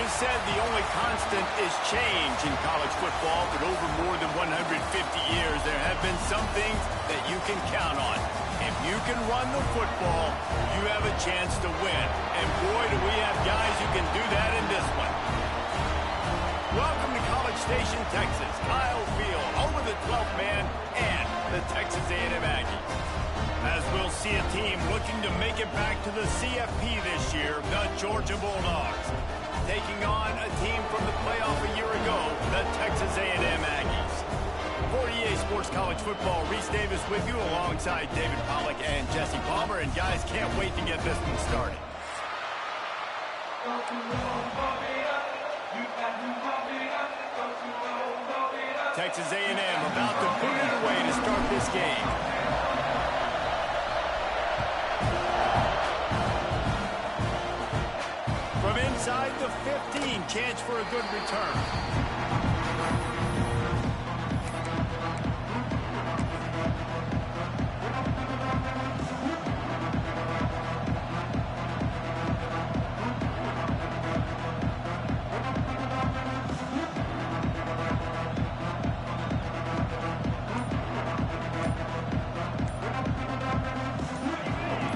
It is said the only constant is change in college football, but over more than 150 years, there have been some things that you can count on. If you can run the football, you have a chance to win. And boy, do we have guys who can do that in this one. Welcome to College Station, Texas, Kyle Field, home of the 12th man and the Texas A&M Aggies. As we'll see a team looking to make it back to the CFP this year, the Georgia Bulldogs, taking on a team from the playoff a year ago, the Texas A&M Aggies. For EA Sports College Football, Reese Davis with you alongside David Pollack and Jesse Palmer. And guys, can't wait to get this one started. Texas A&M about to put it away to start this game. From inside the 15, chance for a good return.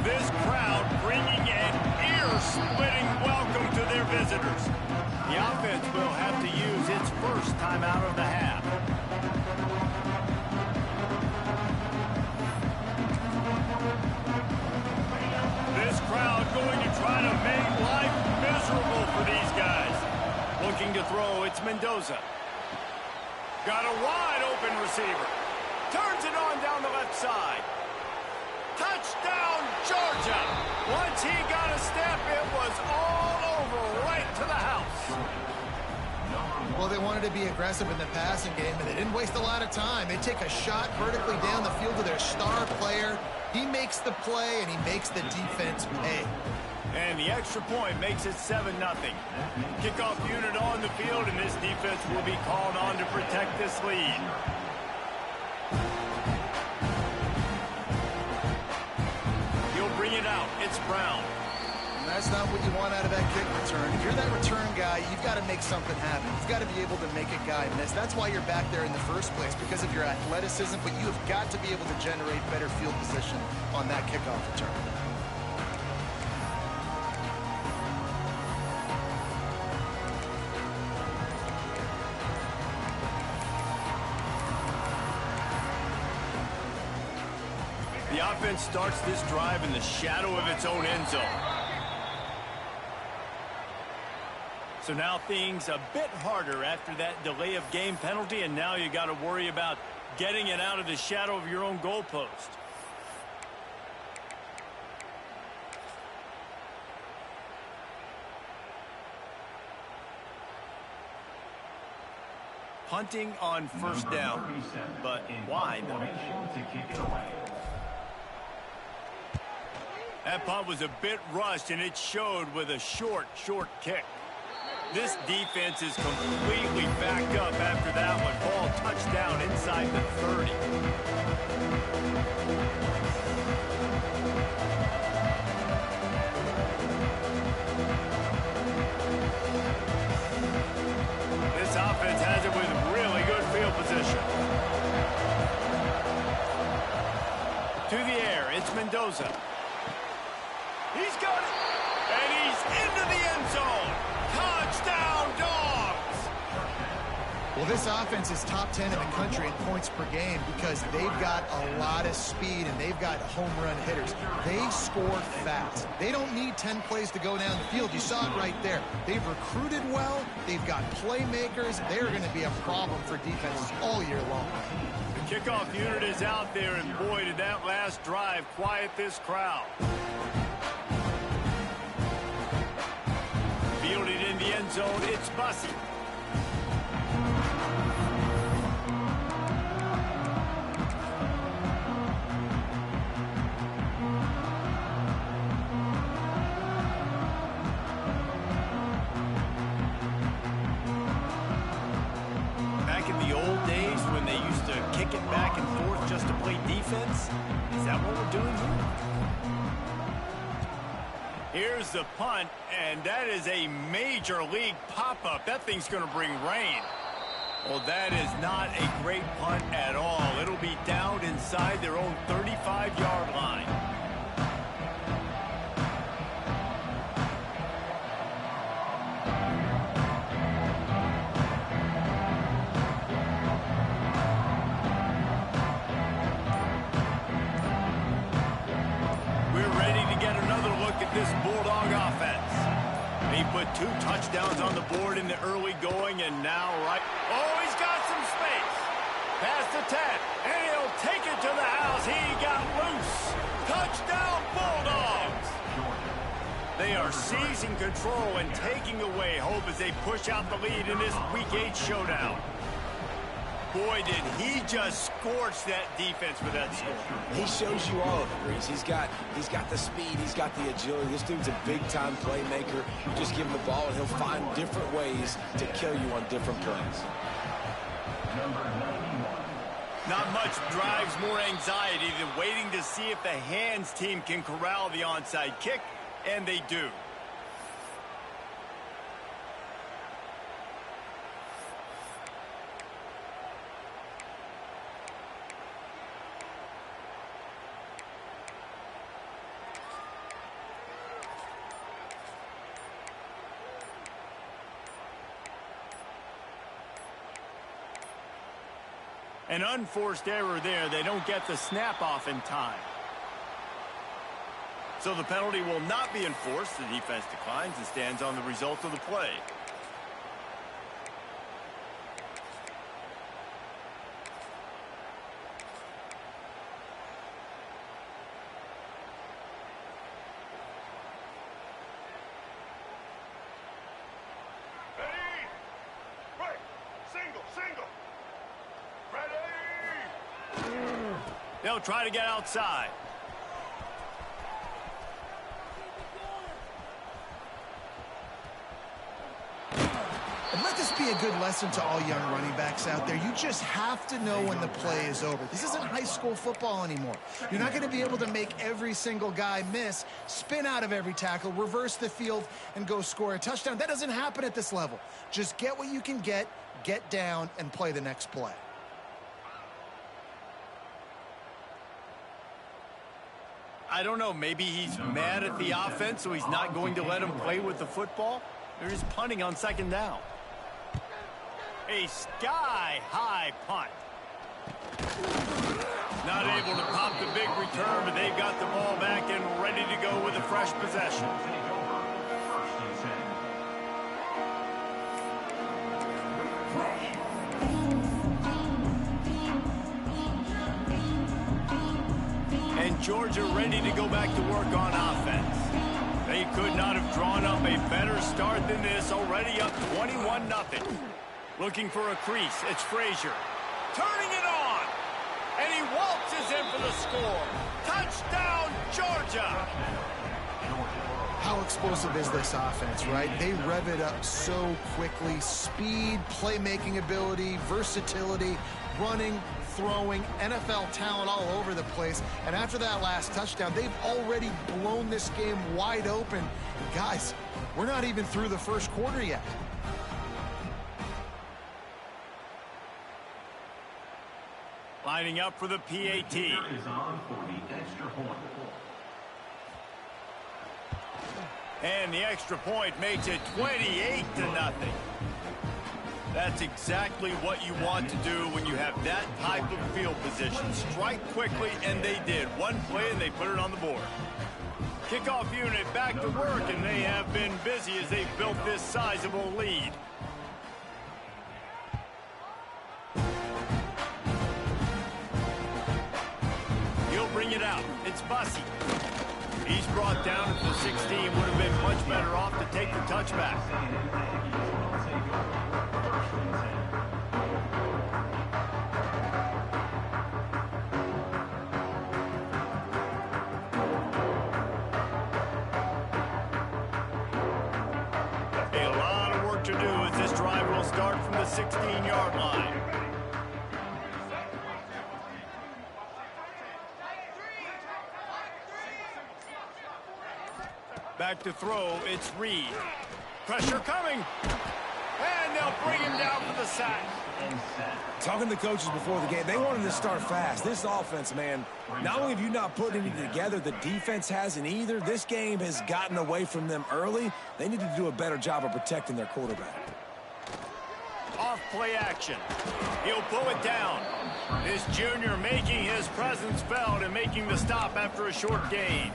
This crowd bringing an ear-splitting welcome to their visitors. The offense will have to use its first time out of the half. This crowd going to try to make life miserable for these guys. Looking to throw, it's Mendoza. Got a wide open receiver. Turns it on down the left side. Touchdown, Georgia! Once he got a step, it was all over right to the house. Well, they wanted to be aggressive in the passing game, and they didn't waste a lot of time. They take a shot vertically down the field to their star player. He makes the play, and he makes the defense pay. And the extra point makes it 7-0. Kickoff unit on the field, and this defense will be called on to protect this lead. Bring it out. It's Brown. And that's not what you want out of that kick return. If you're that return guy, you've got to make something happen. You've got to be able to make a guy miss. That's why you're back there in the first place, because of your athleticism, but you have got to be able to generate better field position on that kickoff return. The offense starts this drive in the shadow of its own end zone. So now things a bit harder after that delay of game penalty, and now you got to worry about getting it out of the shadow of your own goalpost. Punting on first down, but why though? That punt was a bit rushed, and it showed with a short kick. This defense is completely backed up after that one. Ball touchdown inside the 30. This offense has it with really good field position. To the air, it's Mendoza. He's got it, and he's into the end zone. Touchdown, Dogs! Well, this offense is top 10 in the country in points per game because they've got a lot of speed and they've got home run hitters. They score fast. They don't need 10 plays to go down the field. You saw it right there. They've recruited well. They've got playmakers. They're going to be a problem for defenses all year long. The kickoff unit is out there, and boy, did that last drive quiet this crowd. Fielded in the end zone, it's Bussey. Back in the old days when they used to kick it back and forth just to play defense, is that what we're doing here? Here's the punt, and that is a major league pop-up. That thing's going to bring rain. Well, that is not a great punt at all. It'll be down inside their own 35-yard line. We're ready to get another look at this Bulldog offense. He put 2 touchdowns on the board in the early going, and now oh, he's got some space. Past the 10, and he'll take it to the house. He got loose. Touchdown, Bulldogs. They are seizing control and taking away hope as they push out the lead in this Week 8 showdown. Boy, did he just scorch that defense with that score. He shows you all of it, Reese. He's got the speed, he's got the agility. This dude's a big-time playmaker. You just give him the ball, and he'll find different ways to kill you on different plays. Not much drives more anxiety than waiting to see if the hands team can corral the onside kick, and they do. An unforced error there. They don't get the snap off in time. So the penalty will not be enforced. The defense declines and stands on the result of the play. They'll try to get outside. And let this be a good lesson to all young running backs out there. You just have to know when the play is over. This isn't high school football anymore. You're not going to be able to make every single guy miss, spin out of every tackle, reverse the field, and go score a touchdown. That doesn't happen at this level. Just get what you can get down, and play the next play. I don't know, maybe he's mad at the offense, so he's not going to let him play with the football. They're just punting on 2nd down. A sky-high punt. Not able to pop the big return, but they've got the ball back and ready to go with a fresh possession. And Georgia ready to go back to work on offense. They could not have drawn up a better start than this, already up 21-0. Looking for a crease, it's Frazier. Turning it on, and he waltzes in for the score. Touchdown, Georgia! How explosive is this offense, right? They rev it up so quickly. Speed, playmaking ability, versatility, running, throwing, NFL talent all over the place. And after that last touchdown, they've already blown this game wide open. And guys, we're not even through the first quarter yet. Lining up for the PAT. And the extra point makes it 28-0. That's exactly what you want to do when you have that type of field position. Strike quickly, and they did. One play, and they put it on the board. Kickoff unit back to work, and they have been busy as they've built this sizable lead. He'll bring it out. It's Bussey. He's brought down at the 16. Would have been much better off to take the touchback. A lot of work to do as this drive will start from the 16-yard line. Back to throw, it's Reed. Pressure coming. And they'll bring him down for the sack. Talking to coaches before the game, they wanted to start fast. This offense, man, not only have you not put anything together, the defense hasn't either. This game has gotten away from them early. They need to do a better job of protecting their quarterback. Off play action. He'll pull it down. This junior making his presence felt and making the stop after a short gain.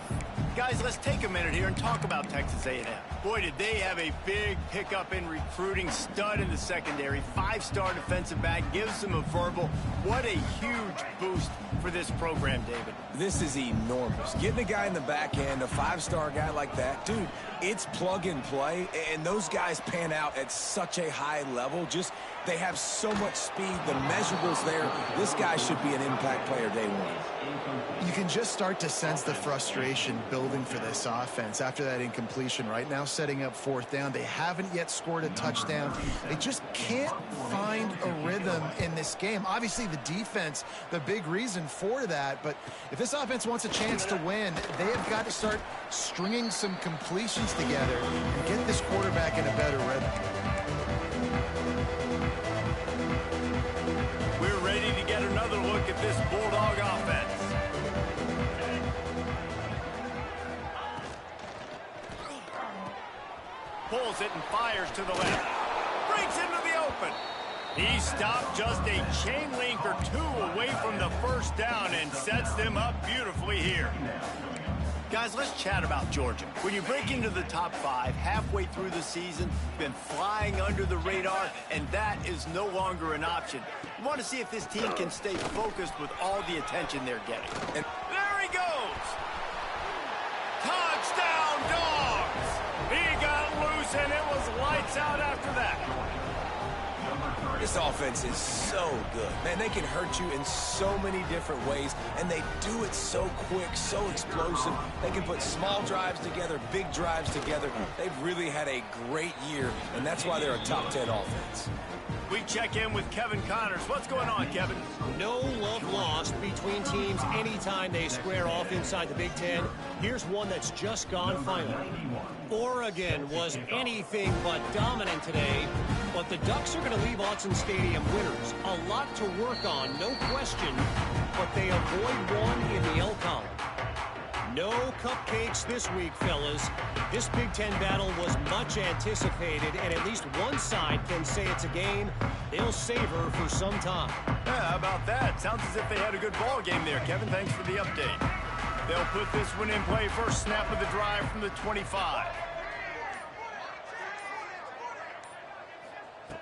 Guys, let's take a minute here and talk about Texas A&M. Boy, did they have a big pickup in recruiting. Stud in the secondary. 5-star defensive back. Gives them a verbal. What a huge boost for this program, David. This is enormous. Getting a guy in the back end, a 5-star guy like that, dude, it's plug and play, and those guys pan out at such a high level. Just, they have so much speed. The measurables there. This guy should be an impact player day one. You can just start to sense the frustration building for this offense after that incompletion. Right now, setting up 4th down. They haven't yet scored a touchdown. They just can't find a rhythm in this game. Obviously, the defense, the big reason for that. But if this offense wants a chance to win, they have got to start stringing some completions together and get this quarterback in a better rhythm. We're ready to get another look at this Bulldog offense. Pulls it and fires to the left. Breaks into the open. He stopped just a chain link or 2 away from the 1st down and sets them up beautifully here. Guys, let's chat about Georgia. When you break into the top 5 halfway through the season, been flying under the radar, and that is no longer an option. You want to see if this team can stay focused with all the attention they're getting. And there he goes! Touchdown, Dogs! He got loose, and it was lights out after that. This offense is so good. Man, they can hurt you in so many different ways, and they do it so quick, so explosive. They can put small drives together, big drives together. They've really had a great year, and that's why they're a top 10 offense. We check in with Kevin Connors. What's going on, Kevin? No love lost between teams anytime they square off inside the Big Ten. Here's one that's just gone final. Oregon was anything but dominant today, but the Ducks are going to leave Autzen Stadium winners. A lot to work on, no question, but they avoid one in the L column. No cupcakes this week, fellas. This Big Ten battle was much anticipated, and at least one side can say it's a game they'll savor for some time. Yeah, how about that? Sounds as if they had a good ball game there, Kevin. Thanks for the update. They'll put this one in play. First snap of the drive from the 25.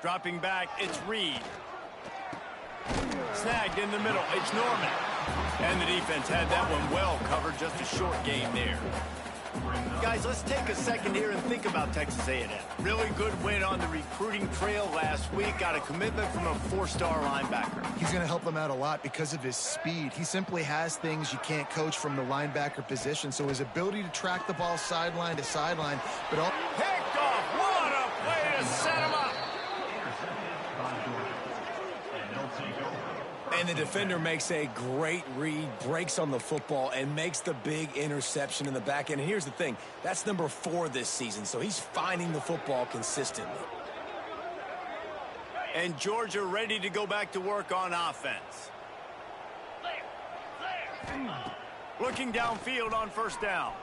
Dropping back, it's Reed. Snagged in the middle, it's Norman. And the defense had that one well covered, just a short game there. Guys, let's take a second here and think about Texas A&M. Really good win on the recruiting trail last week. Got a commitment from a 4-star linebacker. He's going to help them out a lot because of his speed. He simply has things you can't coach from the linebacker position. So his ability to track the ball sideline to sideline, but all... Picked off! What a play to set him up! And the defender makes a great read, breaks on the football, and makes the big interception in the back end. And here's the thing, that's number 4 this season, so he's finding the football consistently. And Georgia ready to go back to work on offense. Looking downfield on 1st down.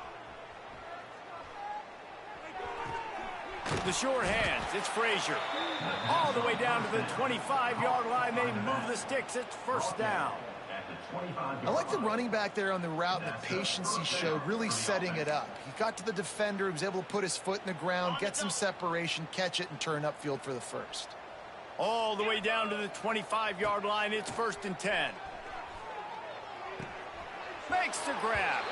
The short hands, it's Frazier. All the way down to the 25-yard line. They move the sticks. It's 1st down. I like the running back there on the route and the patience he showed, really setting it up. He got to the defender, he was able to put his foot in the ground, get some separation, catch it, and turn upfield for the first. All the way down to the 25-yard line. It's 1st and 10. Makes the grab.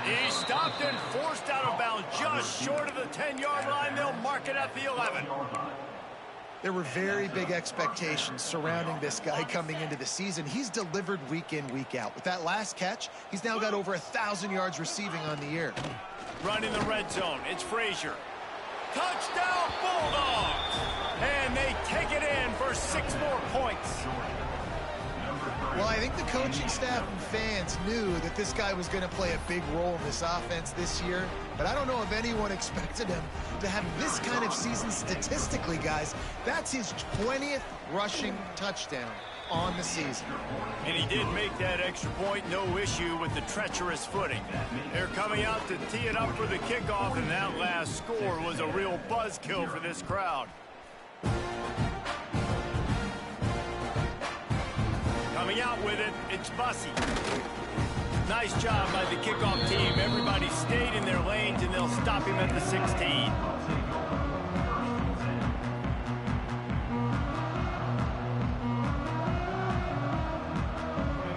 He stopped and forced out of bounds just short of the 10-yard line. They'll mark it at the 11. There were very big expectations surrounding this guy coming into the season. He's delivered week in, week out. With that last catch, he's now got over 1,000 yards receiving on the year. Running the red zone. It's Frazier. Touchdown, Bulldogs! And they take it in for 6 more points. Well, I think the coaching staff and fans knew that this guy was going to play a big role in this offense this year, but I don't know if anyone expected him to have this kind of season statistically, guys. That's his 20th rushing touchdown on the season. And he did make that extra point, no issue with the treacherous footing. They're coming out to tee it up for the kickoff, and that last score was a real buzzkill for this crowd. Coming out with it, it's Bussey. Nice job by the kickoff team. Everybody stayed in their lanes, and they'll stop him at the 16.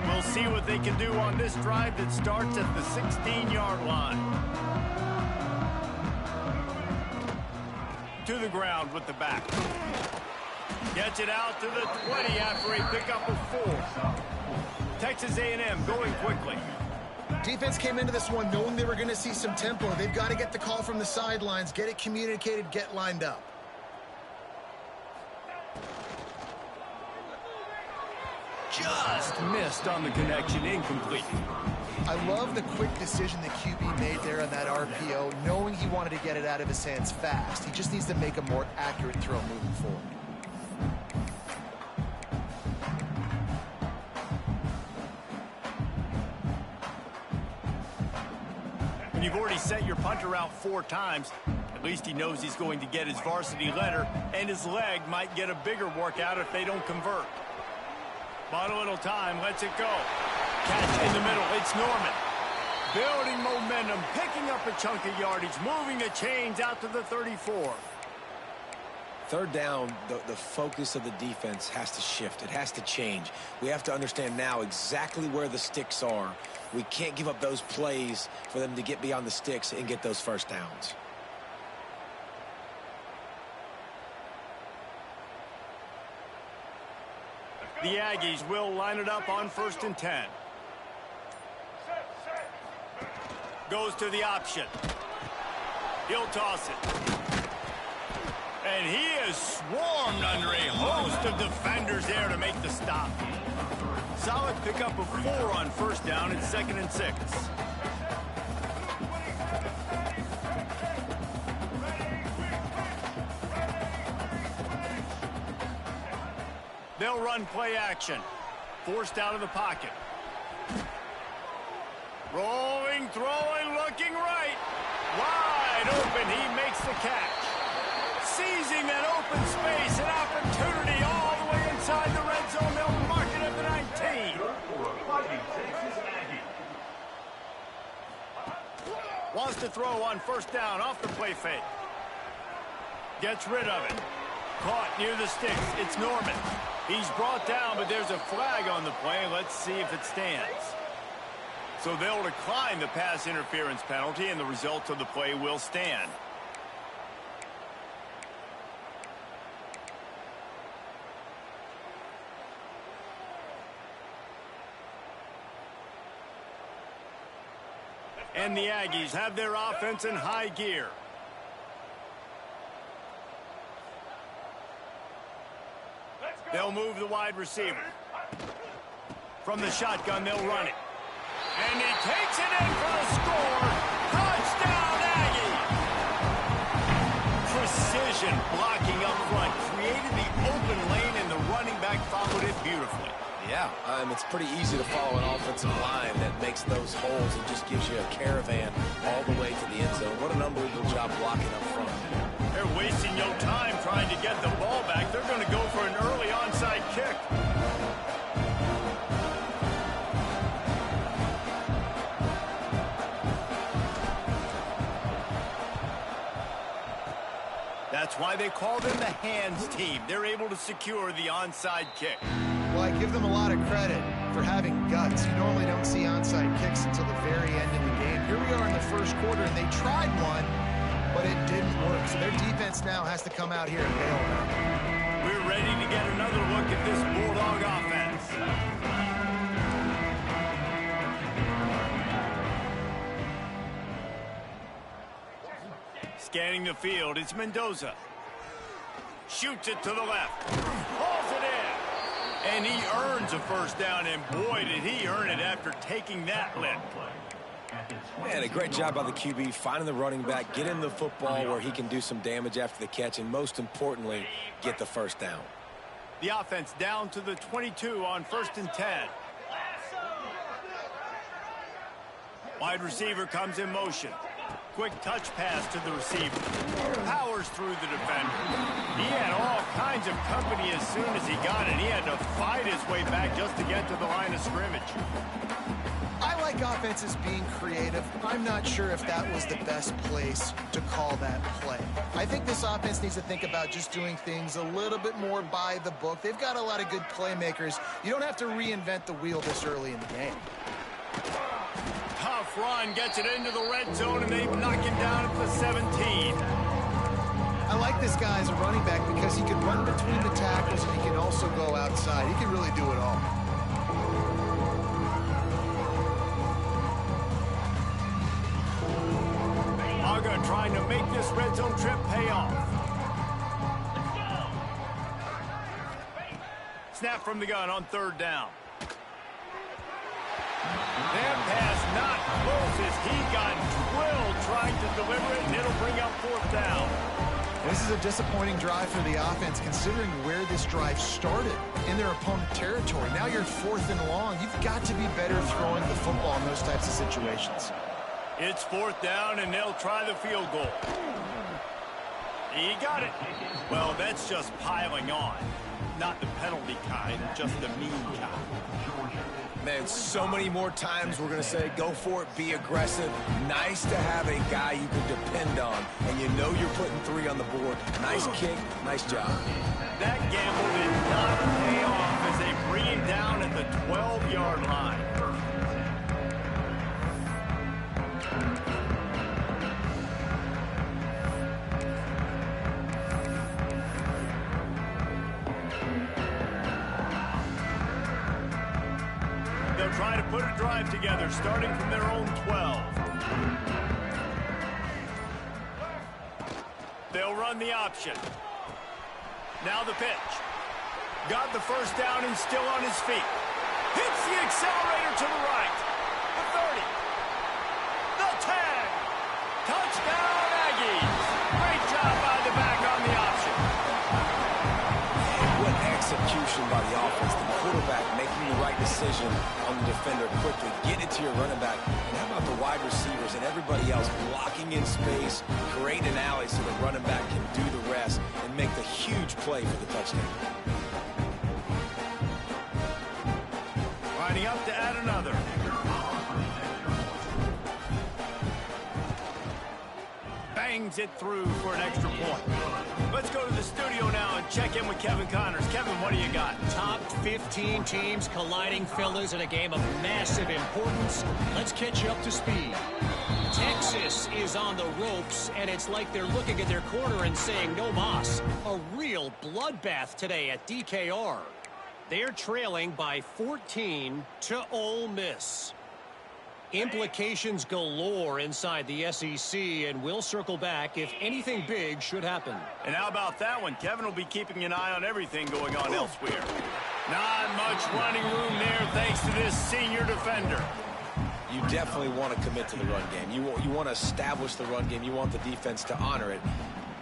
We'll see what they can do on this drive that starts at the 16-yard line. To the ground with the back. Gets it out to the 20 after a pickup of 4. Texas A&M going quickly. Defense came into this one knowing they were going to see some tempo. They've got to get the call from the sidelines, get it communicated, get lined up. Just missed on the connection, incomplete. I love the quick decision that QB made there on that RPO, knowing he wanted to get it out of his hands fast. He just needs to make a more accurate throw moving forward. When you've already sent your punter out 4 times, at least he knows he's going to get his varsity letter, and his leg might get a bigger workout if they don't convert. But a little time, lets it go. Catch in the middle, it's Norman. Building momentum, picking up a chunk of yardage, moving the chains out to the 34. Third down, the focus of the defense has to shift. It has to change. We have to understand now exactly where the sticks are. We can't give up those plays for them to get beyond the sticks and get those first downs. The Aggies will line it up on 1st and 10. Goes to the option. He'll toss it. And he is swarmed under a host of defenders there to make the stop. Solid pickup of 4 on 1st down. It's 2nd and 6. They'll run play action. Forced out of the pocket. Rolling, throwing, looking right. Wide open, he makes the catch. Seizing that open space, an opportunity all the way inside the red zone. They'll mark it at the 19. Wants to throw on 1st down off the play fake. Gets rid of it. Caught near the sticks. It's Norman. He's brought down, but there's a flag on the play. Let's see if it stands. So they'll decline the pass interference penalty, and the result of the play will stand. And the Aggies have their offense in high gear. They'll move the wide receiver. From the shotgun, they'll run it. And he takes it in for the score. Touchdown, Aggie! Precision blocking up front. Created the open lane, and the running back followed it beautifully. Yeah, it's pretty easy to follow an offensive line that makes those holes and just gives you a caravan all the way to the end zone. What an unbelievable job blocking up front. They're wasting no time trying to get the ball back. They're going to go for an early onside kick. That's why they call them the hands team. They're able to secure the onside kick. Well, I give them a lot of credit for having guts. You normally don't see onside kicks until the very end of the game. Here we are in the 1st quarter, and they tried one, but it didn't work. So their defense now has to come out here and bail them. We're ready to get another look at this Bulldog offense. Scanning the field, it's Mendoza. Shoots it to the left. Hauls it in. And he earns a first down, and boy, did he earn it after taking that lift. Man, a great job by the QB, finding the running back, getting the football where he can do some damage after the catch, and most importantly, get the first down. The offense down to the 22 on 1st and 10. Wide receiver comes in motion. Quick touch pass to the receiver. Powers through the defender. He had all kinds of company as soon as he got it. He had to fight his way back just to get to the line of scrimmage. I like offenses being creative. I'm not sure if that was the best place to call that play. I think this offense needs to think about just doing things a little bit more by the book. They've got a lot of good playmakers. You don't have to reinvent the wheel this early in the game. Tough run, gets it into the red zone, and they knock him down at the 17. I like this guy as a running back because he can run between the tackles and he can also go outside. He can really do it all. Aga trying to make this red zone trip pay off. Snap from the gun on 3rd down. That pass not close as he got drilled trying to deliver it, and it'll bring up 4th down. This is a disappointing drive for the offense considering where this drive started in their opponent territory. Now you're 4th and long. You've got to be better throwing the football in those types of situations. It's 4th down, and they'll try the field goal. He got it. Well, that's just piling on. Not the penalty kind, just the mean kind. Man, so many more times we're going to say, go for it, be aggressive. Nice to have a guy you can depend on, and you know you're putting 3 on the board. Nice kick, nice job. That gamble did not pay off as they bring him down at the 12-yard line. They'll try to put a drive together, starting from their own 12. They'll run the option. Now the pitch. Got the first down and still on his feet. Hits the accelerator to the right. The 30. The 10. Touchdown, Aggies. Great job by the back on the option. What execution by the offense. The quarterback making the right decision on the defender quickly. Get it to your running back. And how about the wide receivers and everybody else blocking in space, creating an alley so the running back can do the rest and make the huge play for the touchdown. Lining up to add another. Bangs it through for an extra point. Let's go to the studio now and check in with Kevin Connors. Kevin, what do you got? Top 15 teams colliding, fellas, in a game of massive importance. Let's catch you up to speed. Texas is on the ropes, and it's like they're looking at their corner and saying, no mas. A real bloodbath today at DKR. They're trailing by 14 to Ole Miss. Implications galore inside the SEC, and we'll circle back if anything big should happen. And how about that one? Kevin will be keeping an eye on everything going on elsewhere. Not much running room there thanks to this senior defender. You definitely want to commit to the run game. You want to establish the run game. You want the defense to honor it.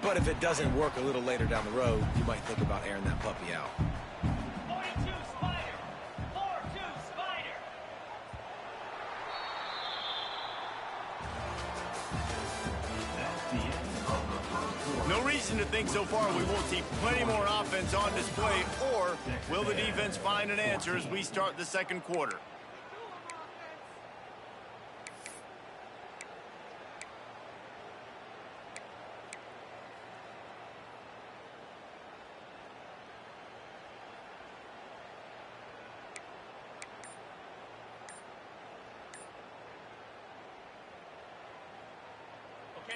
But if it doesn't work a little later down the road, you might think about airing that puppy out. 42 Spider. 4-2 Spider. No reason to think so far we won't see plenty more offense on display, or will the defense find an answer as we start the 2nd quarter?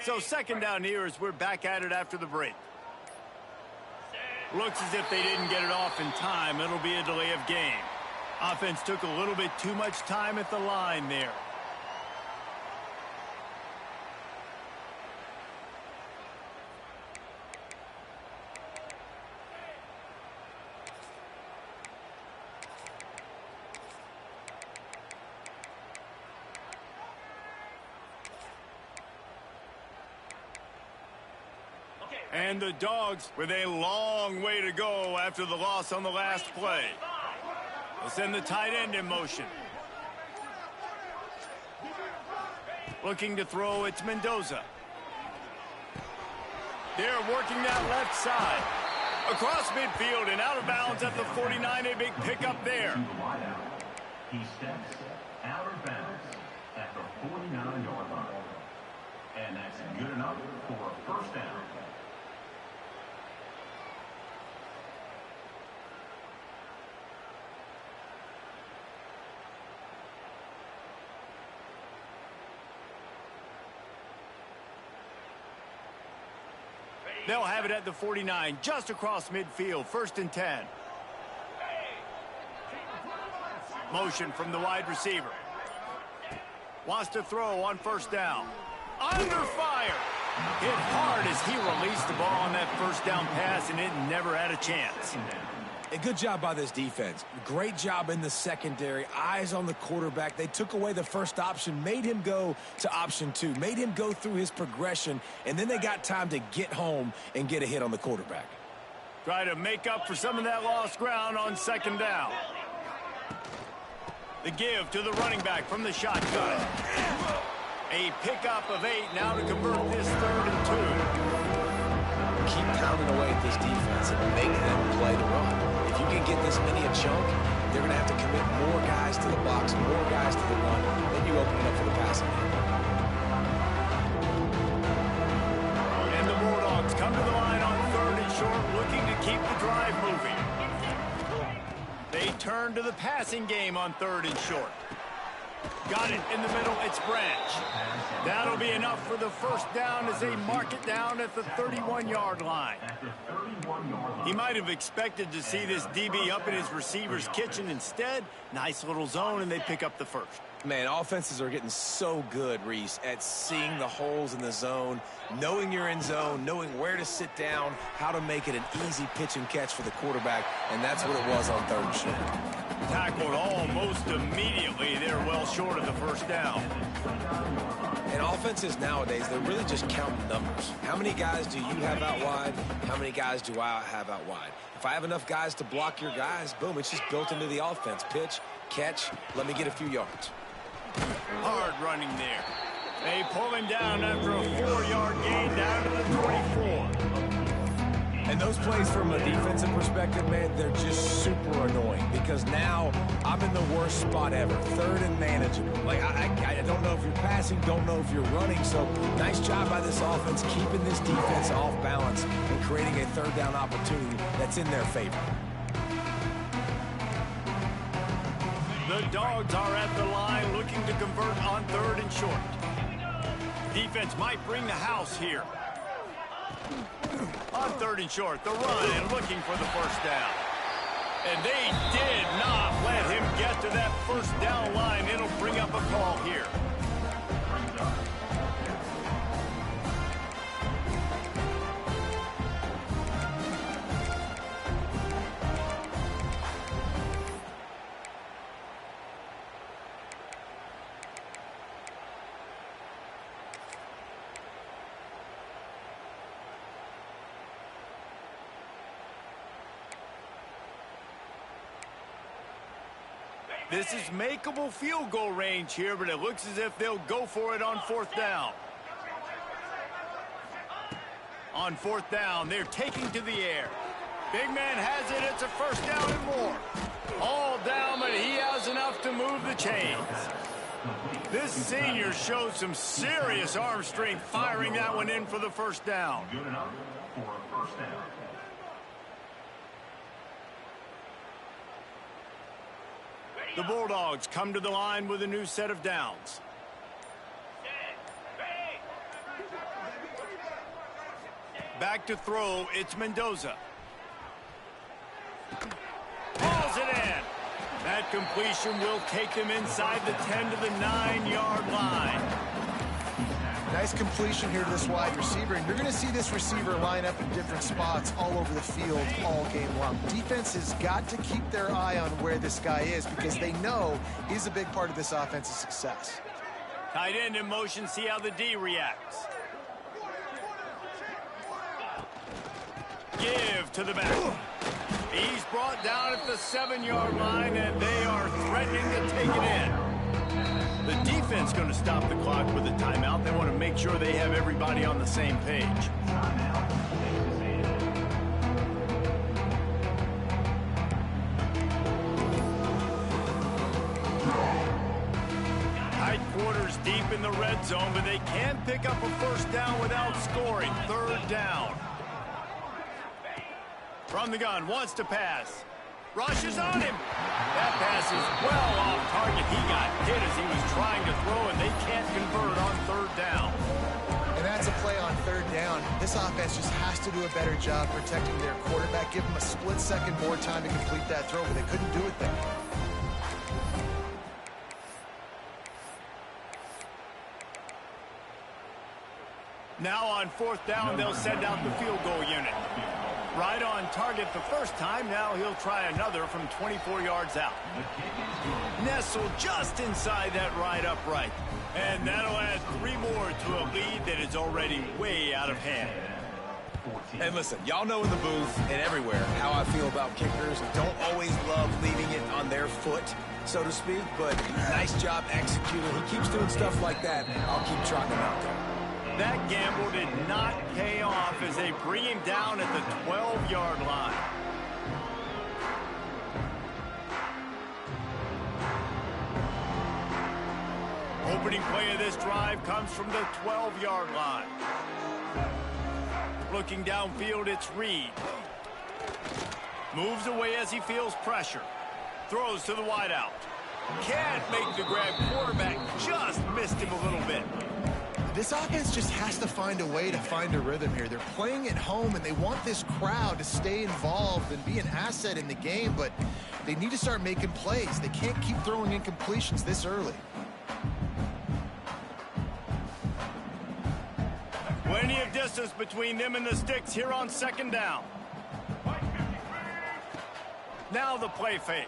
So 2nd down here as we're back at it after the break. Looks as if they didn't get it off in time. It'll be a delay of game. Offense took a little bit too much time at the line there. And the Dogs with a long way to go after the loss on the last play. They'll send the tight end in motion. Looking to throw, it's Mendoza. They're working that left side. Across midfield and out of bounds at the 49, a big pickup there. He steps out of bounds at the 49-yard line. And that's good enough for a first down. They'll have it at the 49, just across midfield, 1st and 10. Motion from the wide receiver. Wants to throw on 1st down. Under fire. Hit hard as he released the ball on that 1st down pass, and it never had a chance. A good job by this defense. Great job in the secondary. Eyes on the quarterback. They took away the first option, made him go to option 2, made him go through his progression, and then they got time to get home and get a hit on the quarterback. Try to make up for some of that lost ground on 2nd down. The give to the running back from the shotgun. A pickup of 8 now to convert this 3rd and 2. Keep pounding away at this defense and make them play the run. If you can get this many a chunk, they're going to have to commit more guys to the box, more guys to the run. Then you open it up for the passing game. And the Bulldogs come to the line on 3rd and short, looking to keep the drive moving. They turn to the passing game on 3rd and short. Got it in the middle, it's Branch. That'll be enough for the 1st down as they mark it down at the 31-yard line. He might have expected to see this DB up in his receiver's kitchen. Instead, nice little zone, and they pick up the 1st. Man, offenses are getting so good, Reese, at seeing the holes in the zone, knowing you're in zone, knowing where to sit down, how to make it an easy pitch and catch for the quarterback, and that's what it was on 3rd and short. Tackled almost immediately. They're well short of the 1st down. And offenses nowadays, they're really just counting numbers. How many guys do you have out wide? How many guys do I have out wide? If I have enough guys to block your guys, boom, it's just built into the offense. Pitch, catch, let me get a few yards. Hard running there. They pull him down after a 4-yard gain down to the 24. And those plays from a defensive perspective, man, they're just super annoying because now I'm in the worst spot ever, 3rd and manageable. Like, I don't know if you're passing, don't know if you're running, so nice job by this offense keeping this defense off balance and creating a 3rd down opportunity that's in their favor. The Dogs are at the line looking to convert on 3rd and short. Defense might bring the house here. On 3rd and short, the run and looking for the 1st down. And they did not let him get to that 1st down line. It'll bring up a call here. This is makeable field goal range here, but it looks as if they'll go for it on 4th down. On 4th down, they're taking to the air. Big man has it. It's a 1st down and more. All down, but he has enough to move the chains. This senior shows some serious arm strength firing that one in for the 1st down. Good enough for a first down. The Bulldogs come to the line with a new set of downs. Back to throw, it's Mendoza. Hauls it in. That completion will take them inside the 10 to the 9-yard line. Nice completion here to this wide receiver, and you're going to see this receiver line up in different spots all over the field all game long. Defense has got to keep their eye on where this guy is because they know he's a big part of this offense's success. Tight end in motion, see how the D reacts. give to the back. He's brought down at the 7-yard line, and they are threatening to take it in. The defense going to stop the clock with a timeout. They want to make sure they have everybody on the same page. Tight quarters deep in the red zone, but they can pick up a first down without scoring. Third down. From the gun, wants to pass. Rushes on him. That pass is well off target. He got hit as he was trying to throw, and they can't convert on third down. And that's a play on third down. This offense just has to do a better job protecting their quarterback. Give them a split second more time to complete that throw, but they couldn't do it there. Now on fourth down, they'll send out the field goal unit. Right on target the first time. Now he'll try another from 24 yards out. Nestled just inside that right upright. And that'll add 3 more to a lead that is already way out of hand. And listen, y'all know in the booth and everywhere how I feel about kickers. Don't always love leaving it on their foot, so to speak, but nice job executing. He keeps doing stuff like that. I'll keep trotting him out there. That gamble did not pay off as they bring him down at the 12-yard line. Opening play of this drive comes from the 12-yard line. Looking downfield, it's Reed. Moves away as he feels pressure. Throws to the wideout. Can't make the grab. Quarterback just missed him a little bit. This offense just has to find a way to find a rhythm here. They're playing at home, and they want this crowd to stay involved and be an asset in the game, but they need to start making plays. They can't keep throwing incompletions this early. Plenty of distance between them and the sticks here on second down. Now the play fake.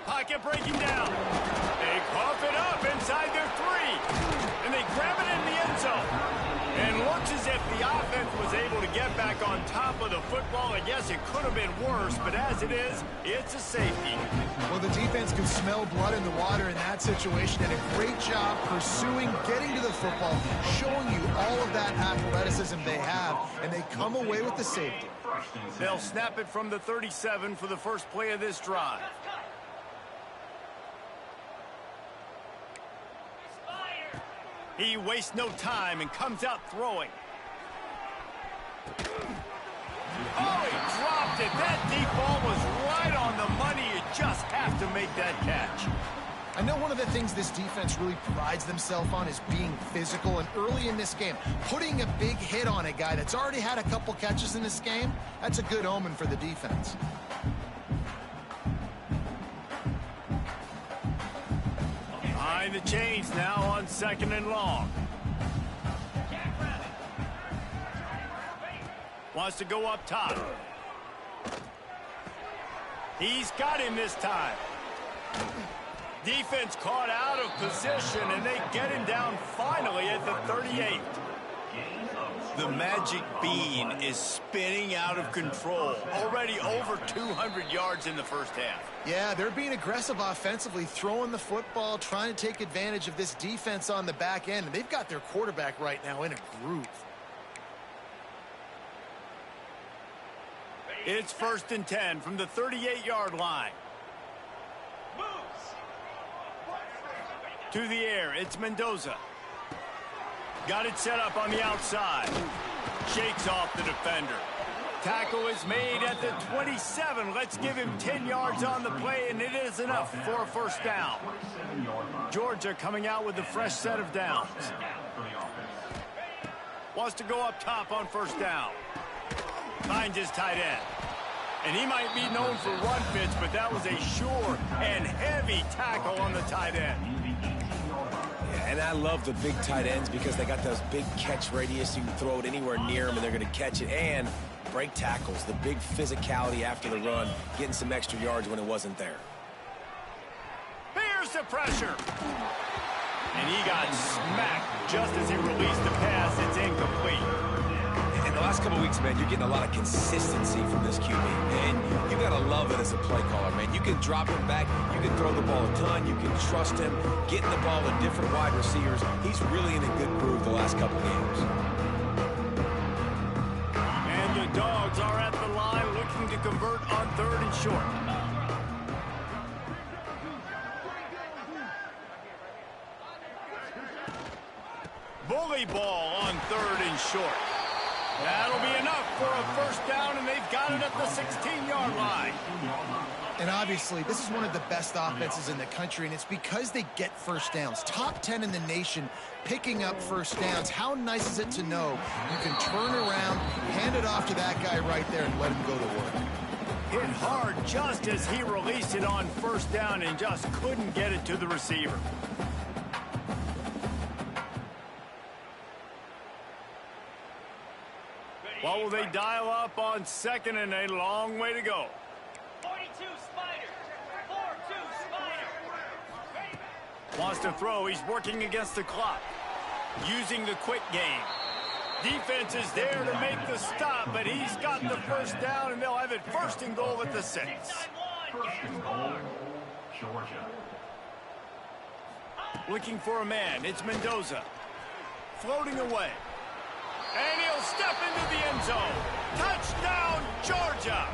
Pocket breaking down. They cough it up inside their 3. And they grab it in the end zone. And looks as if the offense was able to get back on top of the football. I guess it could have been worse, but as it is, it's a safety. Well, the defense could smell blood in the water in that situation. And a great job pursuing, getting to the football, showing you all of that athleticism they have, and they come away with the safety. They'll snap it from the 37 for the first play of this drive. He wastes no time and comes out throwing. Oh, he dropped it. That deep ball was right on the money. You just have to make that catch. I know one of the things this defense really prides themselves on is being physical, and early in this game, putting a big hit on a guy that's already had a couple catches in this game, that's a good omen for the defense. Behind the chains now on second and long. Wants to go up top. He's got him this time. Defense caught out of position, and they get him down finally at the 38. The magic bean is spinning out of control. Already over 200 yards in the first half. Yeah, they're being aggressive offensively, throwing the football, trying to take advantage of this defense on the back end. And they've got their quarterback right now in a groove. It's 1st and 10 from the 38-yard line. To the air, it's Mendoza. Got it set up on the outside. Shakes off the defender. Tackle is made at the 27. Let's give him 10 yards on the play, and it is enough for a first down. Georgia coming out with a fresh set of downs. Wants to go up top on first down. Finds his tight end. And he might be known for run fits, but that was a sure and heavy tackle on the tight end. Yeah, and I love the big tight ends because they got those big catch radius. You can throw it anywhere near them, and they're going to catch it. And break tackles, the big physicality after the run, getting some extra yards when it wasn't there. Here's the pressure. And he got smacked just as he released the pass. It's incomplete. And last couple weeks, man, you're getting a lot of consistency from this QB. And you got to love it as a play caller, man. You can drop him back. You can throw the ball a ton. You can trust him, getting the ball to different wide receivers. He's really in a good groove the last couple games. And the Dogs are at the line looking to convert on 3rd and short. Bully ball on 3rd and short. That'll be enough for a first down, and they've got it at the 16-yard line. And obviously, this is one of the best offenses in the country, and it's because they get first downs. Top 10 in the nation picking up first downs. How nice is it to know you can turn around, hand it off to that guy right there, and let him go to work. Hit hard just as he released it on first down and just couldn't get it to the receiver. What will they dial up on 2nd and a long way to go? 42 Spider. 4-2 Spider. Wants to throw. He's working against the clock. Using the quick game. Defense is there to make the stop, but he's got the first down, and they'll have it 1st and goal at the 6. Georgia. Looking for a man. It's Mendoza. Floating away. And he'll step into the end zone. Touchdown, Georgia!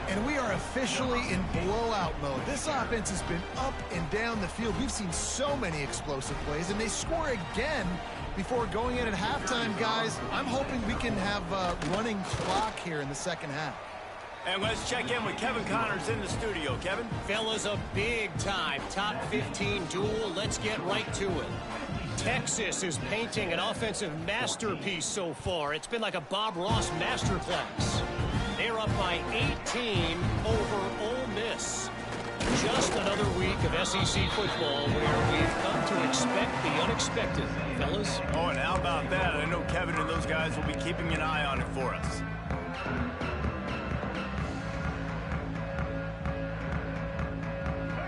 And we are officially in blowout mode. This offense has been up and down the field. We've seen so many explosive plays, and they score again before going in at halftime, guys. I'm hoping we can have a running clock here in the second half. And let's check in with Kevin Connors in the studio. Kevin? Fellas, a big-time top 15 duel. Let's get right to it. Texas is painting an offensive masterpiece so far. It's been like a Bob Ross masterclass. They're up by 18 over Ole Miss. Just another week of SEC football where we've come to expect the unexpected, fellas. Oh, and how about that? I know Kevin and those guys will be keeping an eye on it for us.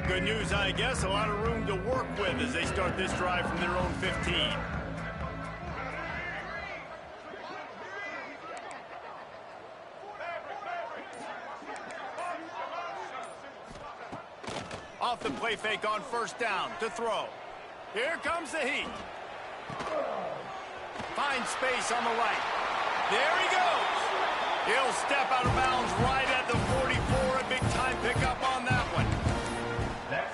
Good news, I guess. A lot of room to work with as they start this drive from their own 15. Off the play fake on first down to throw. Here comes the heat. Finds space on the right. There he goes. He'll step out of bounds right at the 44. A big time pickup on that one.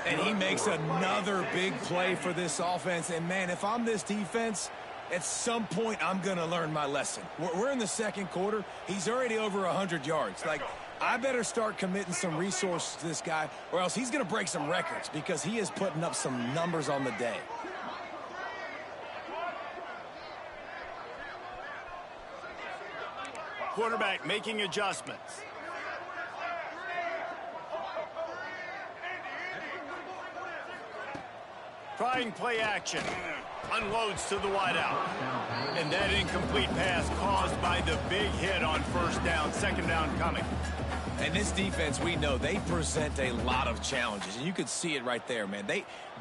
And he makes another big play for this offense. And, man, if I'm this defense, at some point I'm going to learn my lesson. We're in the second quarter. He's already over 100 yards. Like, I better start committing some resources to this guy, or else he's going to break some records because he is putting up some numbers on the day. Quarterback making adjustments. Trying play action. Unloads to the wideout. And that incomplete pass caused by the big hit on first down. Second down coming. And this defense, we know, they present a lot of challenges. And you could see it right there, man.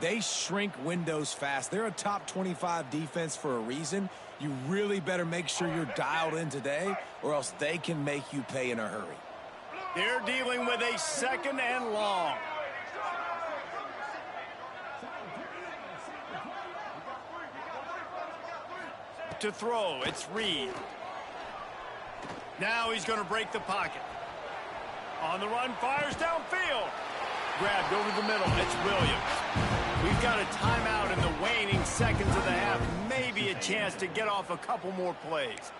They shrink windows fast. They're a top 25 defense for a reason. You really better make sure you're dialed in today, or else they can make you pay in a hurry. They're dealing with a 2nd and long. To throw, it's Reed. Now he's going to break the pocket. On the run, fires downfield. Grabbed over the middle, it's Williams. We've got a timeout in the waning seconds of the half. Maybe a chance to get off a couple more plays.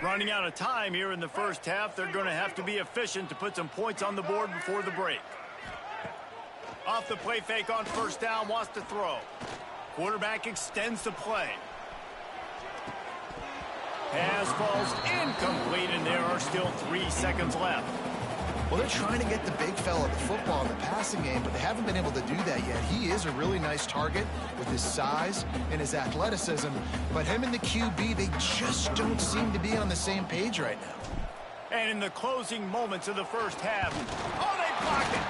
Running out of time here in the first half. They're going to have to be efficient to put some points on the board before the break. Off the play fake on first down, wants to throw. Quarterback extends the play. Pass falls incomplete, and there are still 3 seconds left. Well, they're trying to get the big fella the football in the passing game, but they haven't been able to do that yet. He is a really nice target with his size and his athleticism, but him and the QB, they just don't seem to be on the same page right now. And in the closing moments of the first half, oh, they blocked it.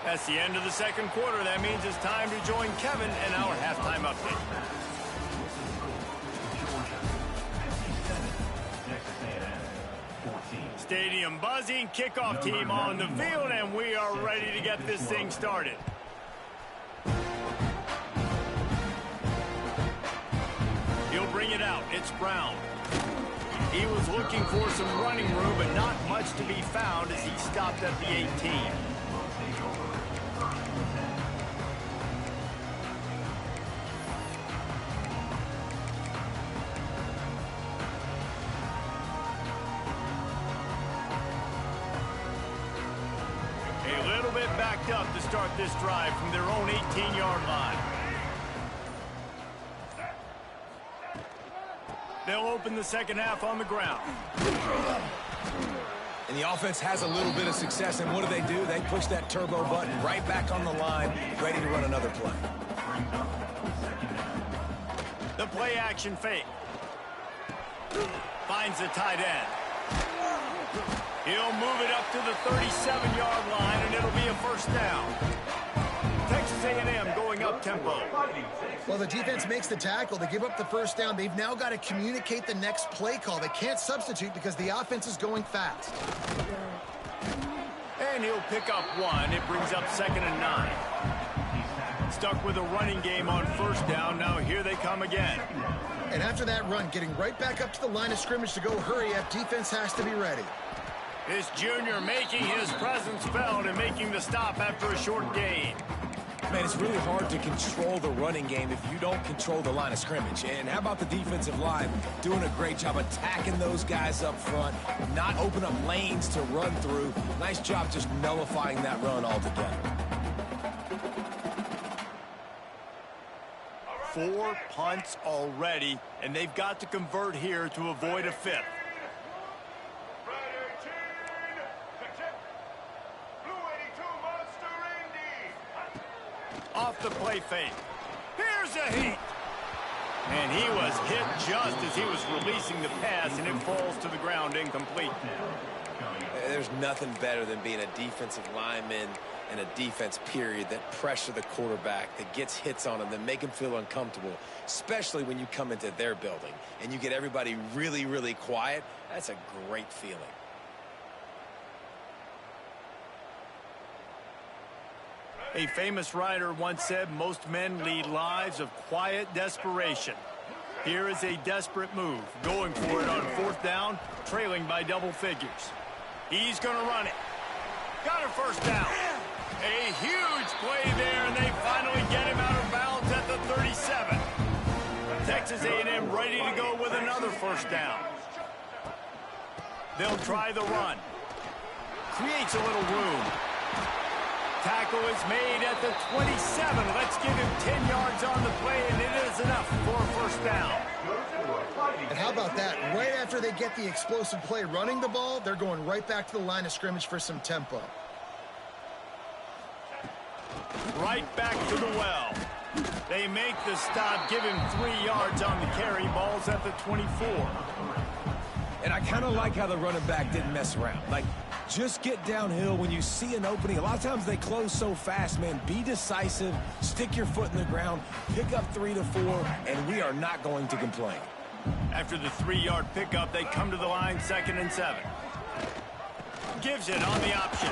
That's the end of the second quarter. That means it's time to join Kevin in our halftime update. Stadium buzzing, kickoff team on the field, and we are ready to get this thing started. He'll bring it out. It's Brown. He was looking for some running room, but not much to be found as he stopped at the 18. A little bit backed up to start this drive from their own 18-yard line. They'll open the second half on the ground. And the offense has a little bit of success, and what do? They push that turbo button right back on the line, ready to run another play. The play action fake. Finds the tight end. He'll move it up to the 37-yard line, and it'll be a first down. Texas A&M going up tempo. Well, the defense makes the tackle. They give up the first down. They've now got to communicate the next play call. They can't substitute because the offense is going fast. And he'll pick up one. It brings up 2nd and 9. Stuck with a running game on first down. Now here they come again. And after that run, getting right back up to the line of scrimmage to go hurry up, defense has to be ready. This junior making his presence felt and making the stop after a short gain. Man, it's really hard to control the running game if you don't control the line of scrimmage. And how about the defensive line doing a great job attacking those guys up front, not open up lanes to run through. Nice job just nullifying that run altogether. 4 punts already, and they've got to convert here to avoid a 5th. Off the play fake. Here's a heat. And he was hit just as he was releasing the pass, and it falls to the ground incomplete. There's nothing better than being a defensive lineman and a defense period that pressure the quarterback, that gets hits on him, that make him feel uncomfortable, especially when you come into their building and you get everybody really, really quiet. That's a great feeling. A famous writer once said, most men lead lives of quiet desperation. Here is a desperate move, going for it on 4th down, trailing by double figures. He's going to run it. Got a first down. A huge play there, and they finally get him out of bounds at the 37. Texas A&M ready to go with another first down. They'll try the run. Creates a little room. Tackle is made at the 27. Let's give him 10 yards on the play, and it is enough for a first down. And how about that? Right after they get the explosive play running the ball, they're going right back to the line of scrimmage for some tempo. Right back to the well. They make the stop, give him 3 yards on the carry. Ball's at the 24. And I kind of like how the running back didn't mess around. Like, just get downhill when you see an opening. A lot of times they close so fast, man. Be decisive, stick your foot in the ground, pick up 3 to 4, and we are not going to complain. After the 3-yard pickup, they come to the line, 2nd and 7. Gives it on the option.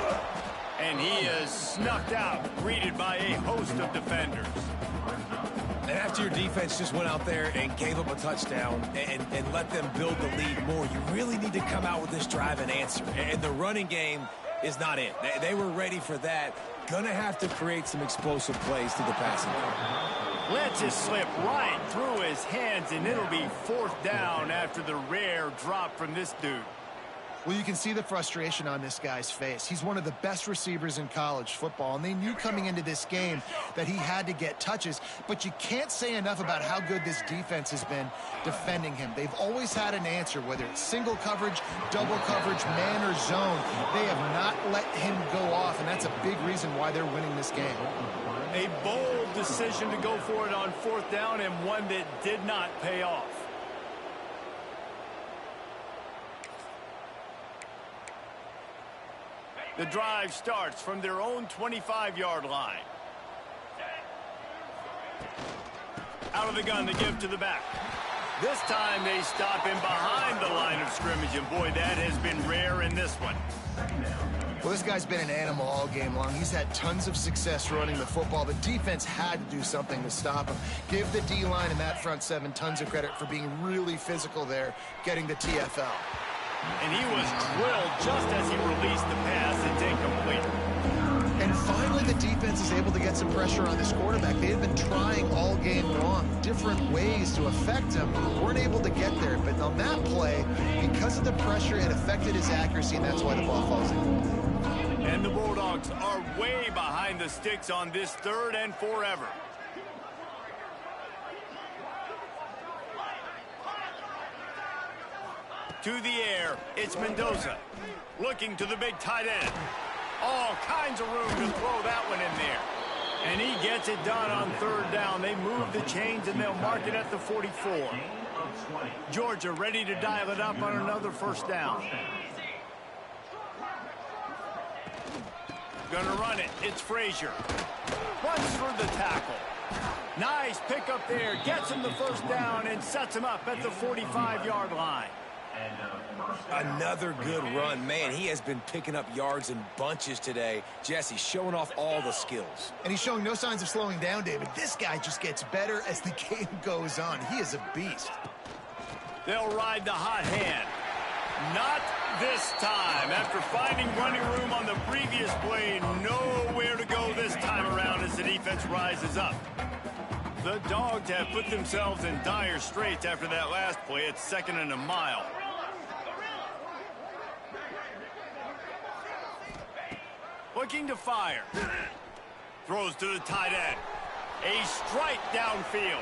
And he is snuffed out, greeted by a host of defenders. And after your defense just went out there and gave up a touchdown and let them build the lead more, you really need to come out with this drive and answer. And the running game is not it. They were ready for that. Gonna have to create some explosive plays to the passing game. Lets it slip right through his hands, and it'll be 4th down after the rare drop from this dude. Well, you can see the frustration on this guy's face. He's one of the best receivers in college football, and they knew coming into this game that he had to get touches, but you can't say enough about how good this defense has been defending him. They've always had an answer, whether it's single coverage, double coverage, man or zone. They have not let him go off, and that's a big reason why they're winning this game. A bold decision to go for it on 4th down, and one that did not pay off. The drive starts from their own 25-yard line. Out of the gun to give to the back. This time they stop him behind the line of scrimmage, and boy, that has been rare in this one. Well, this guy's been an animal all game long. He's had tons of success running the football. The defense had to do something to stop him. Give the D-line and that front seven tons of credit for being really physical there, getting the TFL. And he was drilled just as he released the pass. It's incomplete. And finally, the defense is able to get some pressure on this quarterback. They had been trying all game long, different ways to affect him. Weren't able to get there. But on that play, because of the pressure, it affected his accuracy, and that's why the ball falls in. And the Bulldogs are way behind the sticks on this 3rd and forever. To the air, it's Mendoza. Looking to the big tight end. All kinds of room to throw that one in there. And he gets it done on 3rd down. They move the chains, and they'll mark it at the 44. Georgia ready to dial it up on another 1st down. Gonna run it. It's Frazier. Runs through the tackle. Nice pick up there. Gets him the 1st down and sets him up at the 45-yard line. Another good run. Man, he has been picking up yards in bunches today. Jesse showing off all the skills. And he's showing no signs of slowing down, David. This guy just gets better as the game goes on. He is a beast. They'll ride the hot hand. Not this time. After finding running room on the previous play, nowhere to go this time around as the defense rises up. The Dogs have put themselves in dire straits after that last play. It's 2nd and a mile. Looking to fire. Throws to the tight end. A strike downfield.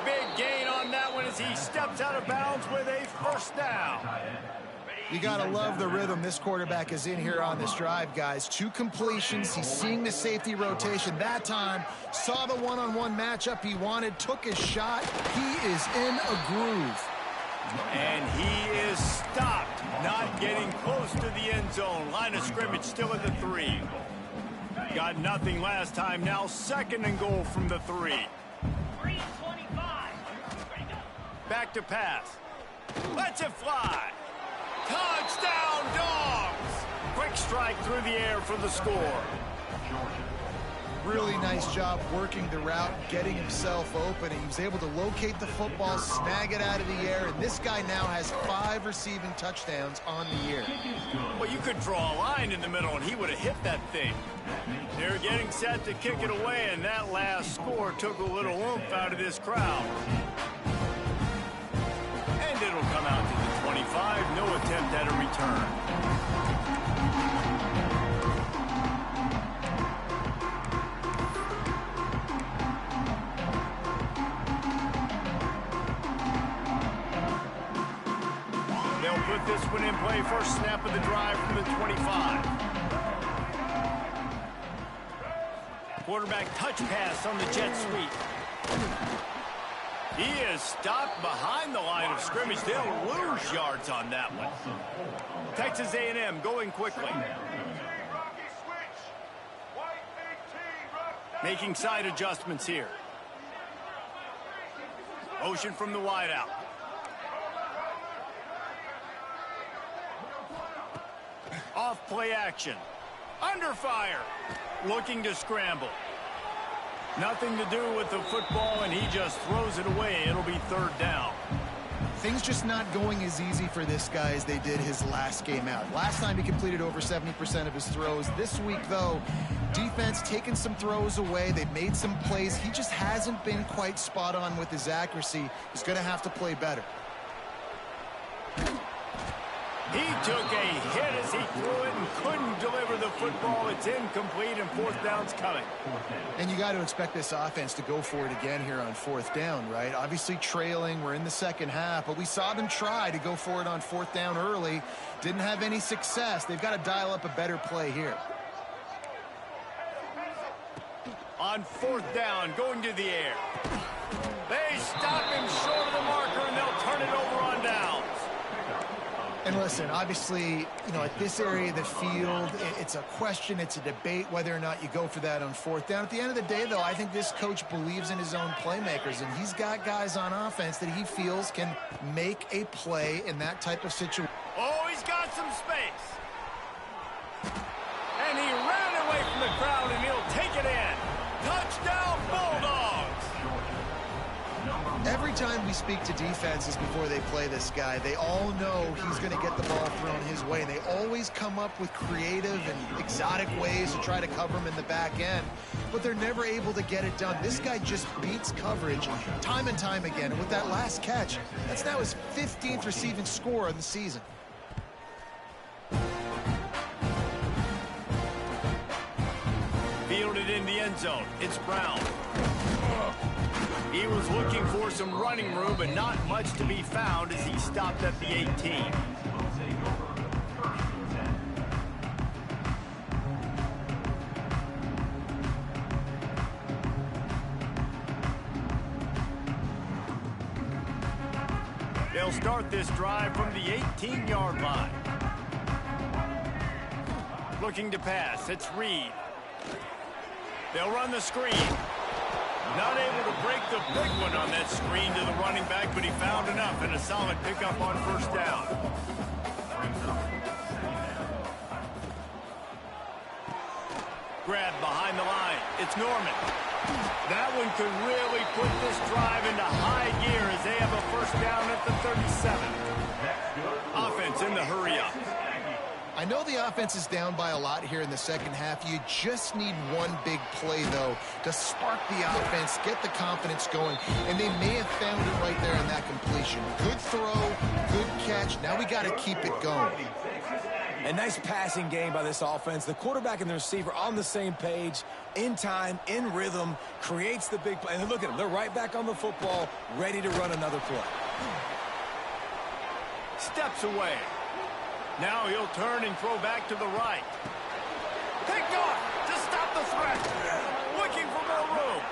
Big gain on that one as he steps out of bounds with a 1st down. You got to love the rhythm this quarterback is in here on this drive, guys. 2 completions. He's seeing the safety rotation. That time, saw the one-on-one matchup he wanted, took his shot. He is in a groove. And he is stopped, not getting close to the end zone. Line of scrimmage still at the 3. Got nothing last time. Now 2nd and goal from the 3. Back to pass. Lets it fly. Touchdown, Dogs! Quick strike through the air for the score. Really nice job working the route, getting himself open. He was able to locate the football, snag it out of the air, and this guy now has 5 receiving touchdowns on the year. Well, you could draw a line in the middle, and he would have hit that thing. They're getting set to kick it away, and that last score took a little oomph out of this crowd. And it'll come out to the 25. No attempt at a return. Put this one in play. First snap of the drive from the 25. Quarterback touch pass on the jet sweep. He is stopped behind the line of scrimmage. They'll lose yards on that one. Texas A&M going quickly. Making side adjustments here. Motion from the wideout. Off play action. Under fire. Looking to scramble. Nothing to do with the football, and he just throws it away. It'll be 3rd down. Things just not going as easy for this guy as they did his last game out. Last time he completed over 70% of his throws. This week, though, defense taking some throws away. They've made some plays. He just hasn't been quite spot on with his accuracy. He's going to have to play better. He took a hit as he threw it and couldn't deliver the football. It's incomplete and fourth down's coming. And you got to expect this offense to go for it again here on fourth down, right? Obviously trailing, we're in the second half, but we saw them try to go for it on fourth down early. Didn't have any success. They've got to dial up a better play here. On fourth down, going to the air. They stop him short of the marker, and they'll turn it over on downs. And listen, obviously, you know, at this area of the field, it's a question, it's a debate whether or not you go for that on fourth down. At the end of the day, though, I think this coach believes in his own playmakers, and he's got guys on offense that he feels can make a play in that type of situation. Oh, he's got some space. And he ran away from the crowd, and he'll take it in. Touchdown, Bulldogs! Every time we speak to defenses before they play this guy, they all know he's going to get the ball thrown his way. They always come up with creative and exotic ways to try to cover him in the back end, but they're never able to get it done. This guy just beats coverage time and time again, and with that last catch, that's now his 15th receiving score of the season. Fielded in the end zone. It's Brown. He was looking for some running room, but not much to be found as he stopped at the 18. They'll start this drive from the 18-yard line. Looking to pass. It's Reed. They'll run the screen. Not able to break the big one on that screen to the running back, but he found enough and a solid pickup on first down. Grab behind the line. It's Norman. That one could really put this drive into high gear as they have a first down at the 37. Offense in the hurry-up. I know the offense is down by a lot here in the second half. You just need one big play, though, to spark the offense, get the confidence going, and they may have found it right there in that completion. Good throw, good catch. Now we got to keep it going. A nice passing game by this offense. The quarterback and the receiver on the same page, in time, in rhythm, creates the big play. And look at them. They're right back on the football, ready to run another play. Steps away. Now he'll turn and throw back to the right. Picked off to stop the threat. Looking for more room.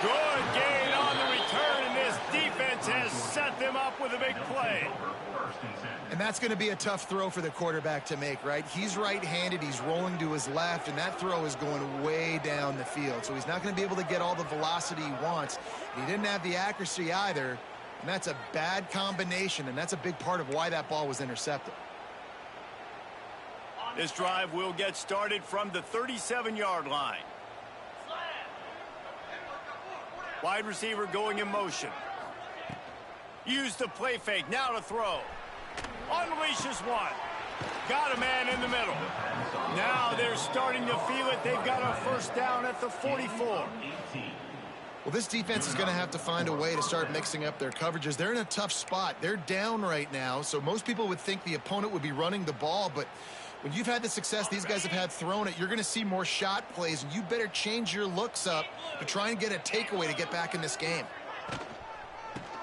Good gain on the return, and this defense has set them up with a big play. And that's going to be a tough throw for the quarterback to make, right? He's right-handed, he's rolling to his left, and that throw is going way down the field. So he's not going to be able to get all the velocity he wants. He didn't have the accuracy either. And that's a bad combination, and that's a big part of why that ball was intercepted. This drive will get started from the 37-yard line. Wide receiver going in motion. Use the play fake. Now to throw. Unleashes one. Got a man in the middle. Now they're starting to feel it. They've got a first down at the 44. Well, this defense is going to have to find a way to start mixing up their coverages. They're in a tough spot. They're down right now, so most people would think the opponent would be running the ball, but when you've had the success these guys have had throwing it, you're going to see more shot plays, and you better change your looks up to try and get a takeaway to get back in this game.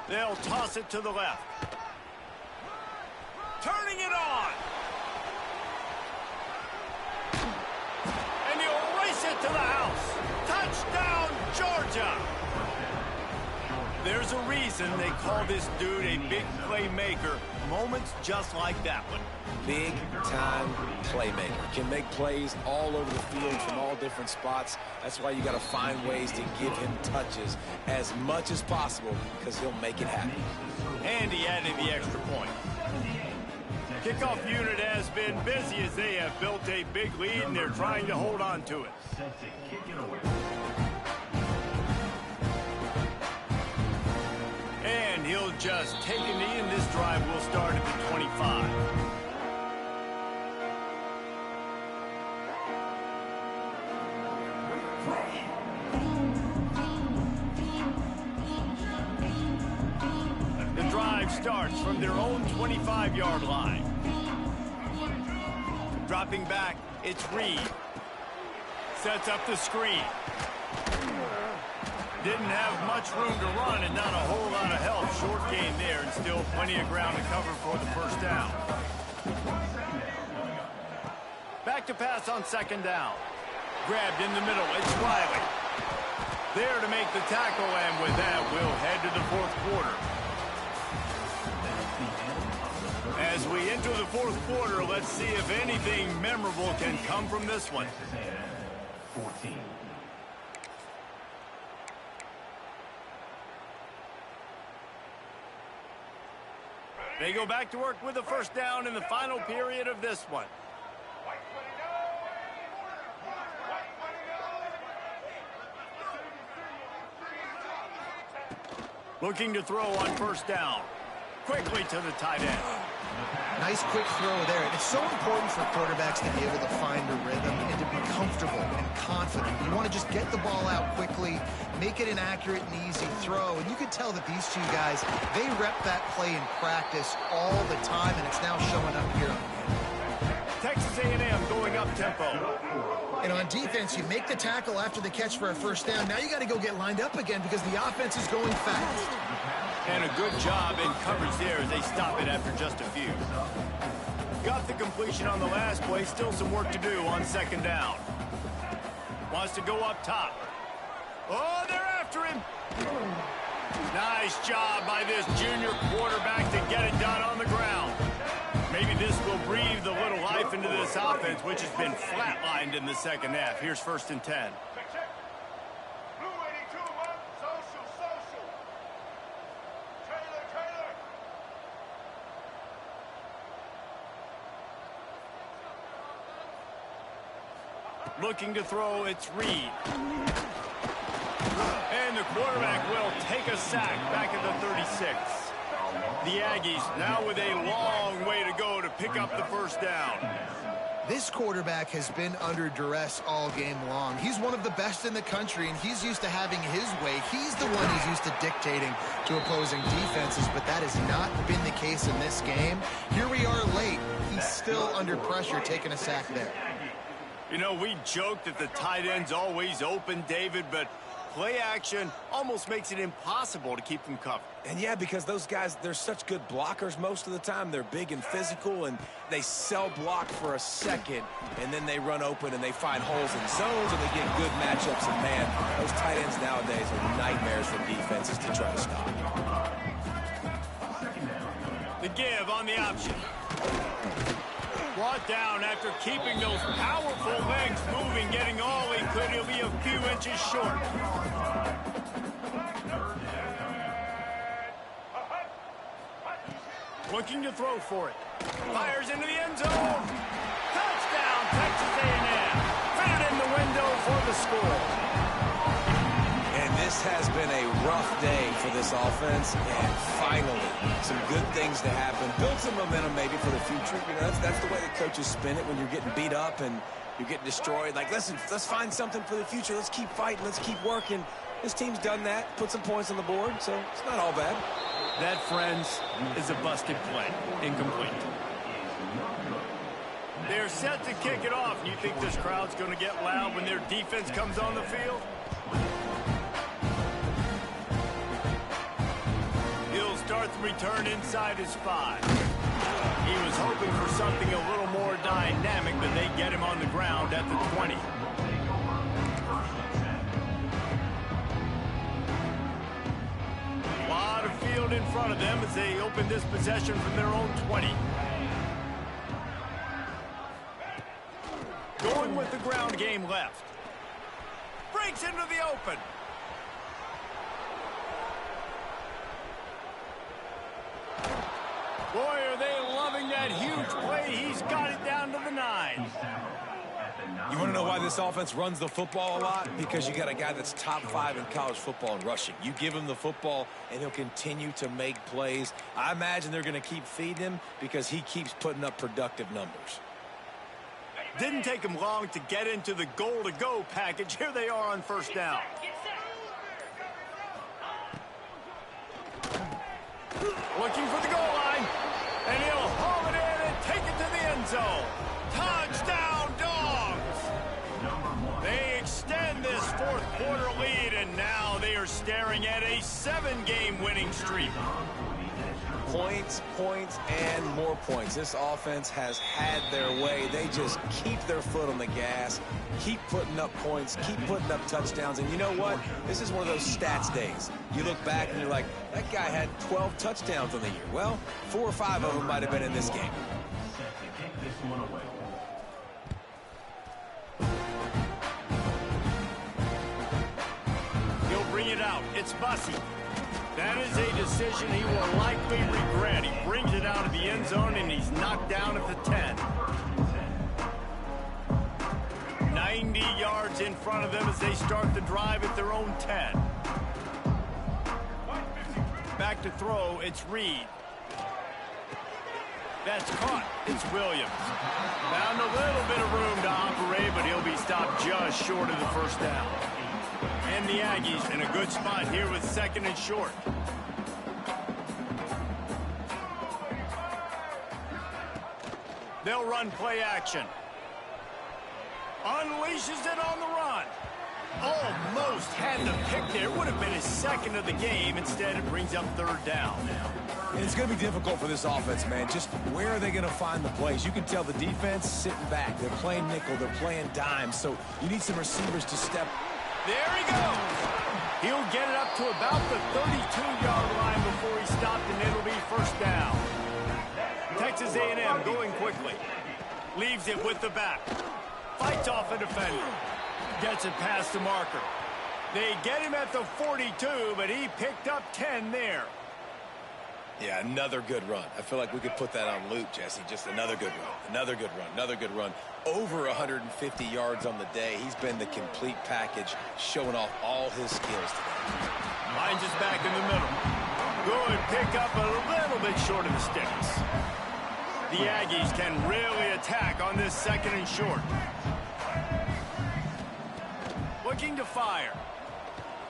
They'll toss it to the left. Turning it on. And he'll race it to the house. Touchdown, Georgia. There's a reason they call this dude a big playmaker. Moments just like that one. Big-time playmaker. Can make plays all over the field from all different spots. That's why you got to find ways to give him touches as much as possible because he'll make it happen. And he added the extra point. Kickoff unit has been busy as they have built a big lead and they're trying to hold on to it. And he'll just take a knee, and this drive will start at the 25. The drive drive starts from their own 25-yard line. Dropping back, it's Reed. Sets up the screen. Didn't have much room to run and not a whole lot of help. Short gain there and still plenty of ground to cover for the first down. Back to pass on second down. Grabbed in the middle. It's Riley. There to make the tackle, and with that, we'll head to the fourth quarter. As we enter the fourth quarter, let's see if anything memorable can come from this one. 14. They go back to work with the first down in the final period of this one. Looking to throw on first down. Quickly to the tight end. Nice quick throw there. It's so important for quarterbacks to be able to find a rhythm and to be comfortable and confident. You want to just get the ball out quickly, make it an accurate and easy throw. And you can tell that these two guys, they rep that play in practice all the time, and it's now showing up here on the game. Texas A&M going up tempo. And on defense, you make the tackle after the catch for a first down. Now you got to go get lined up again because the offense is going fast. And a good job in coverage there as they stop it after just a few. Got the completion on the last play. Still some work to do on second down. Wants to go up top. Oh, they're after him. Nice job by this junior quarterback to get it done on the ground. Maybe this will breathe a little life into this offense, which has been flatlined in the second half. Here's 1st and 10. Looking to throw, it's Reed. And the quarterback will take a sack back at the 36. The Aggies now with a long way to go to pick up the first down. This quarterback has been under duress all game long. He's one of the best in the country, and he's used to having his way. He's the one who's used to dictating to opposing defenses, but that has not been the case in this game. Here we are late. He's still under pressure, taking a sack there. You know, we joked that the tight end's always open, David, but play action almost makes it impossible to keep them covered. And yeah, because those guys, they're such good blockers most of the time. They're big and physical, and they cell block for a second, and then they run open and they find holes in zones, and they get good matchups. And man, those tight ends nowadays are nightmares for defenses to try to stop. The give on the option. Brought down after keeping those powerful legs moving, getting all he could. He'll be a few inches short. Looking to throw for it. Fires into the end zone. Touchdown, Texas A&M. Fitted in the window for the score. And this has been a rough day for this offense, and finally, some good things to happen. Build some momentum maybe for the future. You know, that's the way the coaches spin it when you're getting beat up and you're getting destroyed. Like, listen, let's find something for the future. Let's keep fighting. Let's keep working. This team's done that, put some points on the board, so it's not all bad. That, friends, is a busted play. Incomplete. They're set to kick it off. You think this crowd's going to get loud when their defense comes on the field? He'll start the return inside his 5. He was hoping for something a little more dynamic, but they get him on the ground at the 20. A lot of field in front of them as they open this possession from their own 20. Going with the ground game left. Breaks into the open. Boy, are they loving that huge play. He's got it down to the 9. You want to know why this offense runs the football a lot? Because you got a guy that's top 5 in college football in rushing. You give him the football, and he'll continue to make plays. I imagine they're going to keep feeding him because he keeps putting up productive numbers. Didn't take him long to get into the goal-to-go package. Here they are on first down. Looking for the goal line. And he'll haul it in and take it to the end zone. Touchdown, Dogs! They extend this fourth quarter lead, and now they are staring at a 7-game winning streak. Points, points, and more points. This offense has had their way. They just keep their foot on the gas, keep putting up points, keep putting up touchdowns. And you know what? This is one of those stats days. You look back and you're like, that guy had 12 touchdowns on the year. Well, 4 or 5 of them might have been in this game. He'll bring it out. It's Bussey. That is a decision he will likely regret. He brings it out of the end zone, and he's knocked down at the 10. 90 yards in front of them as they start the drive at their own 10. Back to throw, it's Reed. That's caught. It's Williams. Found a little bit of room to operate, but he'll be stopped just short of the first down. And the Aggies in a good spot here with 2nd and short. They'll run play action. Unleashes it on the run. Almost had the pick there. Would have been his 2nd of the game. Instead, it brings up 3rd down. And it's going to be difficult for this offense, man. Just where are they going to find the plays? You can tell the defense sitting back. They're playing nickel. They're playing dime. So you need some receivers to step. There he goes. He'll get it up to about the 32-yard line before he's stopped, and it'll be 1st down. Texas A&M going quickly. Leaves it with the back. Fights off a defender. Gets it past the marker. They get him at the 42, but he picked up 10 there. Yeah, another good run. I feel like we could put that on loop, Jesse. Just another good run. Another good run. Another good run. Over 150 yards on the day. He's been the complete package, showing off all his skills today. Finds his back in the middle. Good pick up a little bit short of the sticks. The Aggies can really attack on this 2nd and short. Looking to fire.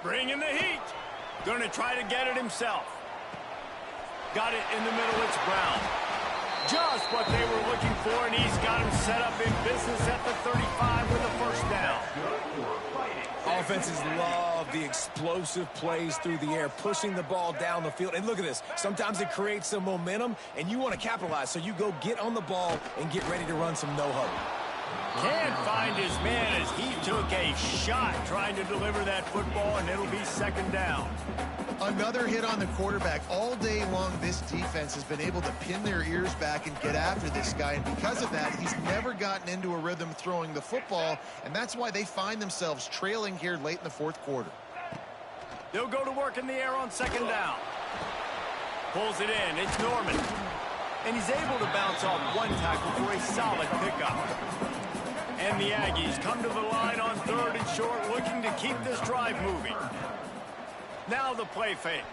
Bringing the heat. Going to try to get it himself. Got it in the middle. It's Brown. Just what they were looking for, and he's got him set up in business at the 35 with a 1st down. Offenses love the explosive plays through the air, pushing the ball down the field. And look at this. Sometimes it creates some momentum, and you want to capitalize. So you go get on the ball and get ready to run some no-huddle. Can't find his man as he took a shot trying to deliver that football, and it'll be 2nd down. Another hit on the quarterback. All day long, this defense has been able to pin their ears back and get after this guy. And because of that, he's never gotten into a rhythm throwing the football. And that's why they find themselves trailing here late in the 4th quarter. They'll go to work in the air on 2nd down. Pulls it in. It's Norman. And he's able to bounce off one tackle for a solid pickup. And the Aggies come to the line on 3rd and short, looking to keep this drive moving. Now the play fake.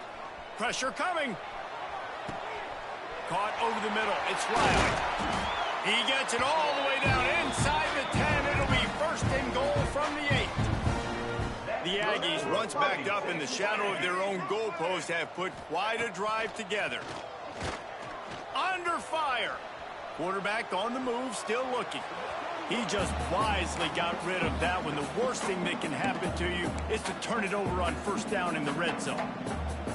Pressure coming. Caught over the middle. It's Riley. He gets it all the way down inside the 10. It'll be 1st and goal from the 8. The Aggies, once backed up in the shadow of their own goalpost, have put quite a drive together. Under fire. Quarterback on the move, still looking. He just wisely got rid of that one. The worst thing that can happen to you is to turn it over on 1st down in the red zone.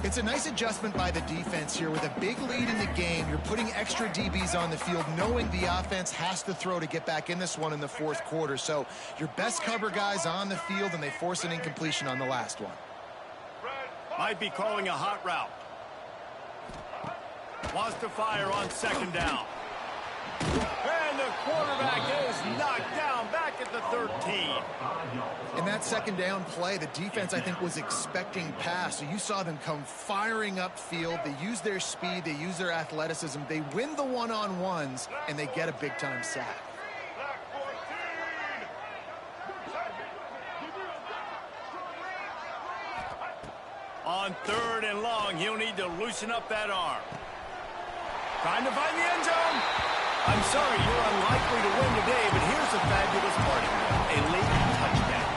It's a nice adjustment by the defense here. With a big lead in the game, you're putting extra DBs on the field, knowing the offense has to throw to get back in this one in the 4th quarter. So your best cover guys on the field, and they force an incompletion on the last one. Might be calling a hot route. Wants to fire on 2nd down. And the quarterback is knocked down back at the 13. In that 2nd down play, the defense, I think, was expecting pass. So you saw them come firing upfield. They use their speed. They use their athleticism. They win the one-on-ones, and they get a big-time sack. On 3rd and long, he'll need to loosen up that arm. Trying to find the end zone. I'm sorry, you're unlikely to win today, but here's the fabulous part of it. A late touchdown.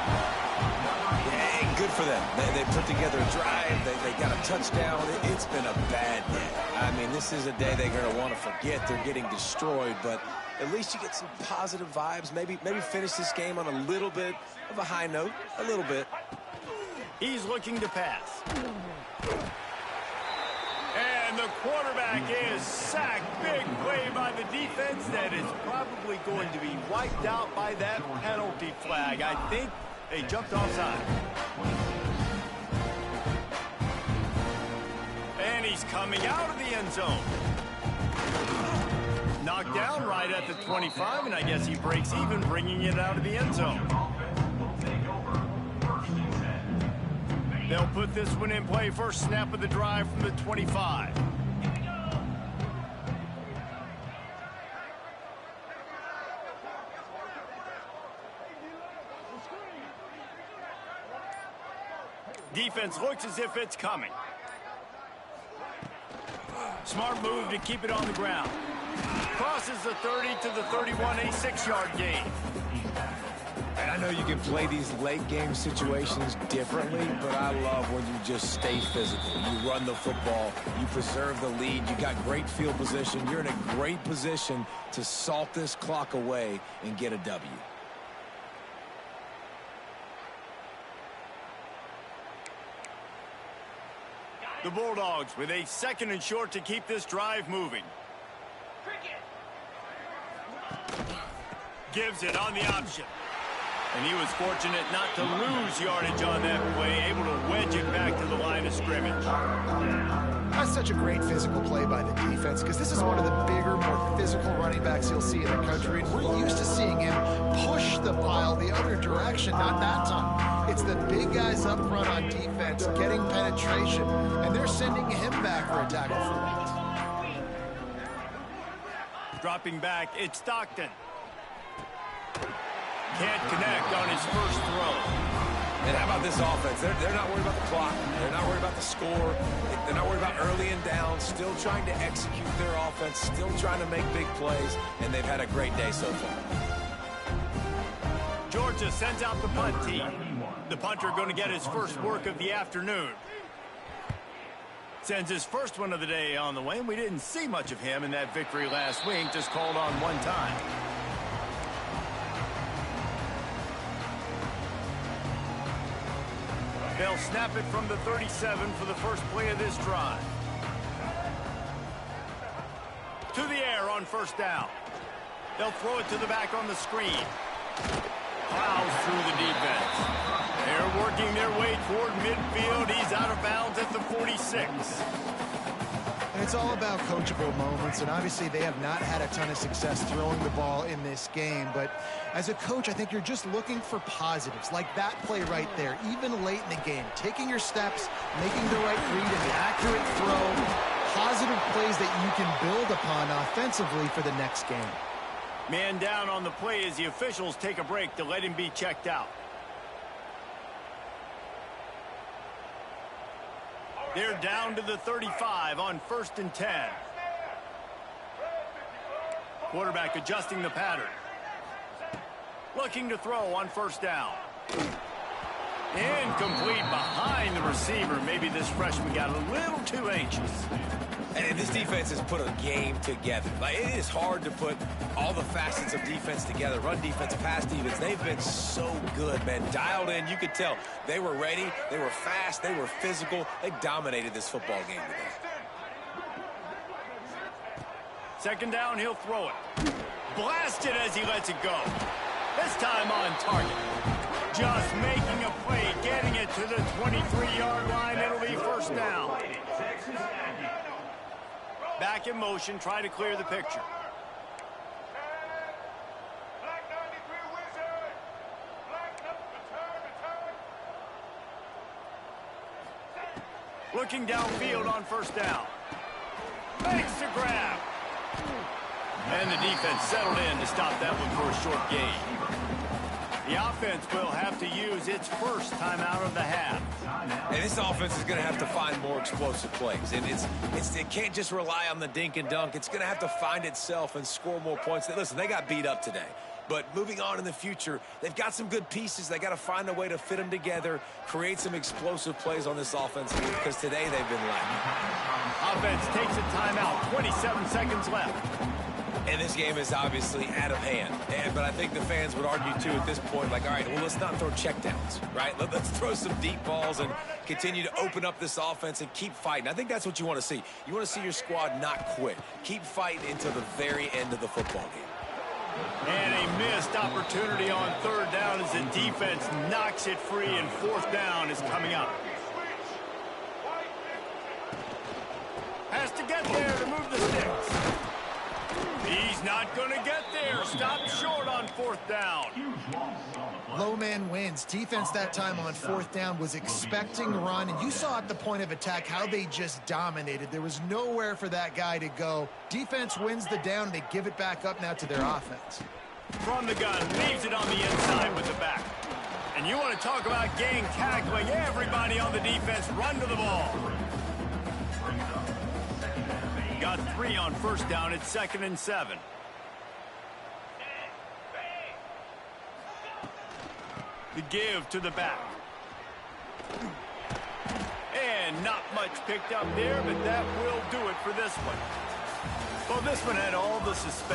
Yeah, good for them. They put together a drive. They got a touchdown. It's been a bad day. I mean, this is a day they're going to want to forget. They're getting destroyed, but at least you get some positive vibes. Maybe finish this game on a little bit of a high note. A little bit. He's looking to pass. And the quarterback is sacked. Big play by the defense that is probably going to be wiped out by that penalty flag. I think they jumped offside. And he's coming out of the end zone. Knocked down right at the 25, and I guess he breaks even, bringing it out of the end zone. They'll put this one in play. First snap of the drive from the 25. Defense looks as if it's coming. Smart move to keep it on the ground. Crosses the 30 to the 31, a 6-yard gain. And I know you can play these late game situations differently, but I love when you just stay physical. You run the football, you preserve the lead, you got great field position. You're in a great position to salt this clock away and get a W. The Bulldogs with a 2nd and short to keep this drive moving. Gives it on the option. And he was fortunate not to lose yardage on that play, able to wedge it back to the line of scrimmage. That's such a great physical play by the defense, because this is one of the bigger, more physical running backs you'll see in the country. And we're used to seeing him push the pile the other direction, not that time. It's the big guys up front on defense getting penetration, and they're sending him back for a tackle for loss. Dropping back, it's Stockton. Can't connect on his first throw. And how about this offense? They're not worried about the clock. They're not worried about the score. They're not worried about early and down. Still trying to execute their offense. Still trying to make big plays. And they've had a great day so far. Georgia sends out the punt team. The punter going to get his first work of the afternoon. Sends his first one of the day on the way. And we didn't see much of him in that victory last week. Just called on one time. They'll snap it from the 37 for the first play of this drive. To the air on first down. They'll throw it to the back on the screen. Plows through the defense. They're working their way toward midfield. He's out of bounds at the 46. And it's all about coachable moments, and obviously they have not had a ton of success throwing the ball in this game. But as a coach, I think you're just looking for positives, like that play right there, even late in the game. Taking your steps, making the right read, and the accurate throw. Positive plays that you can build upon offensively for the next game. Man down on the play as the officials take a break to let him be checked out. They're down to the 35 on 1st and 10. Quarterback adjusting the pattern. Looking to throw on first down. Incomplete behind the receiver. Maybe this freshman got a little too anxious. And this defense has put a game together. Like, it is hard to put all the facets of defense together. Run defense, pass defense. They've been so good, man. Dialed in. You could tell they were ready. They were fast. They were physical. They dominated this football game today. 2nd down, he'll throw it. Blasted as he lets it go. This time on target. Just making a play, getting it to the 23-yard line. It'll be first down. Back in motion, try to clear the picture. Looking downfield on first down. Makes the grab. And the defense settled in to stop that one for a short gain. The offense will have to use its first timeout of the half. And this offense is going to have to find more explosive plays. And it can't just rely on the dink and dunk. It's going to have to find itself and score more points. Listen, they got beat up today. But moving on in the future, they've got some good pieces. They got to find a way to fit them together, create some explosive plays on this offense, because today they've been lacking. Offense takes a timeout. 27 seconds left. And this game is obviously out of hand. But I think the fans would argue, too, at this point, like, all right, well, let's not throw checkdowns, right? Let's throw some deep balls and continue to open up this offense and keep fighting. I think that's what you want to see. You want to see your squad not quit. Keep fighting until the very end of the football game. And a missed opportunity on third down as the defense knocks it free, and fourth down is coming up. Has to get there to move the sticks. He's not going to get there. Stopped short on fourth down. Low man wins. Defense that time on fourth down was expecting run, and you saw at the point of attack how they just dominated. There was nowhere for that guy to go. Defense wins the down. They give it back up now to their offense. From the gun, leaves it on the inside with the back. And you want to talk about gang tackling. Everybody on the defense run to the ball. Got 3 on first down. It's 2nd and 7. The give to the back. And not much picked up there, but that will do it for this one. Well, this one had all the suspense.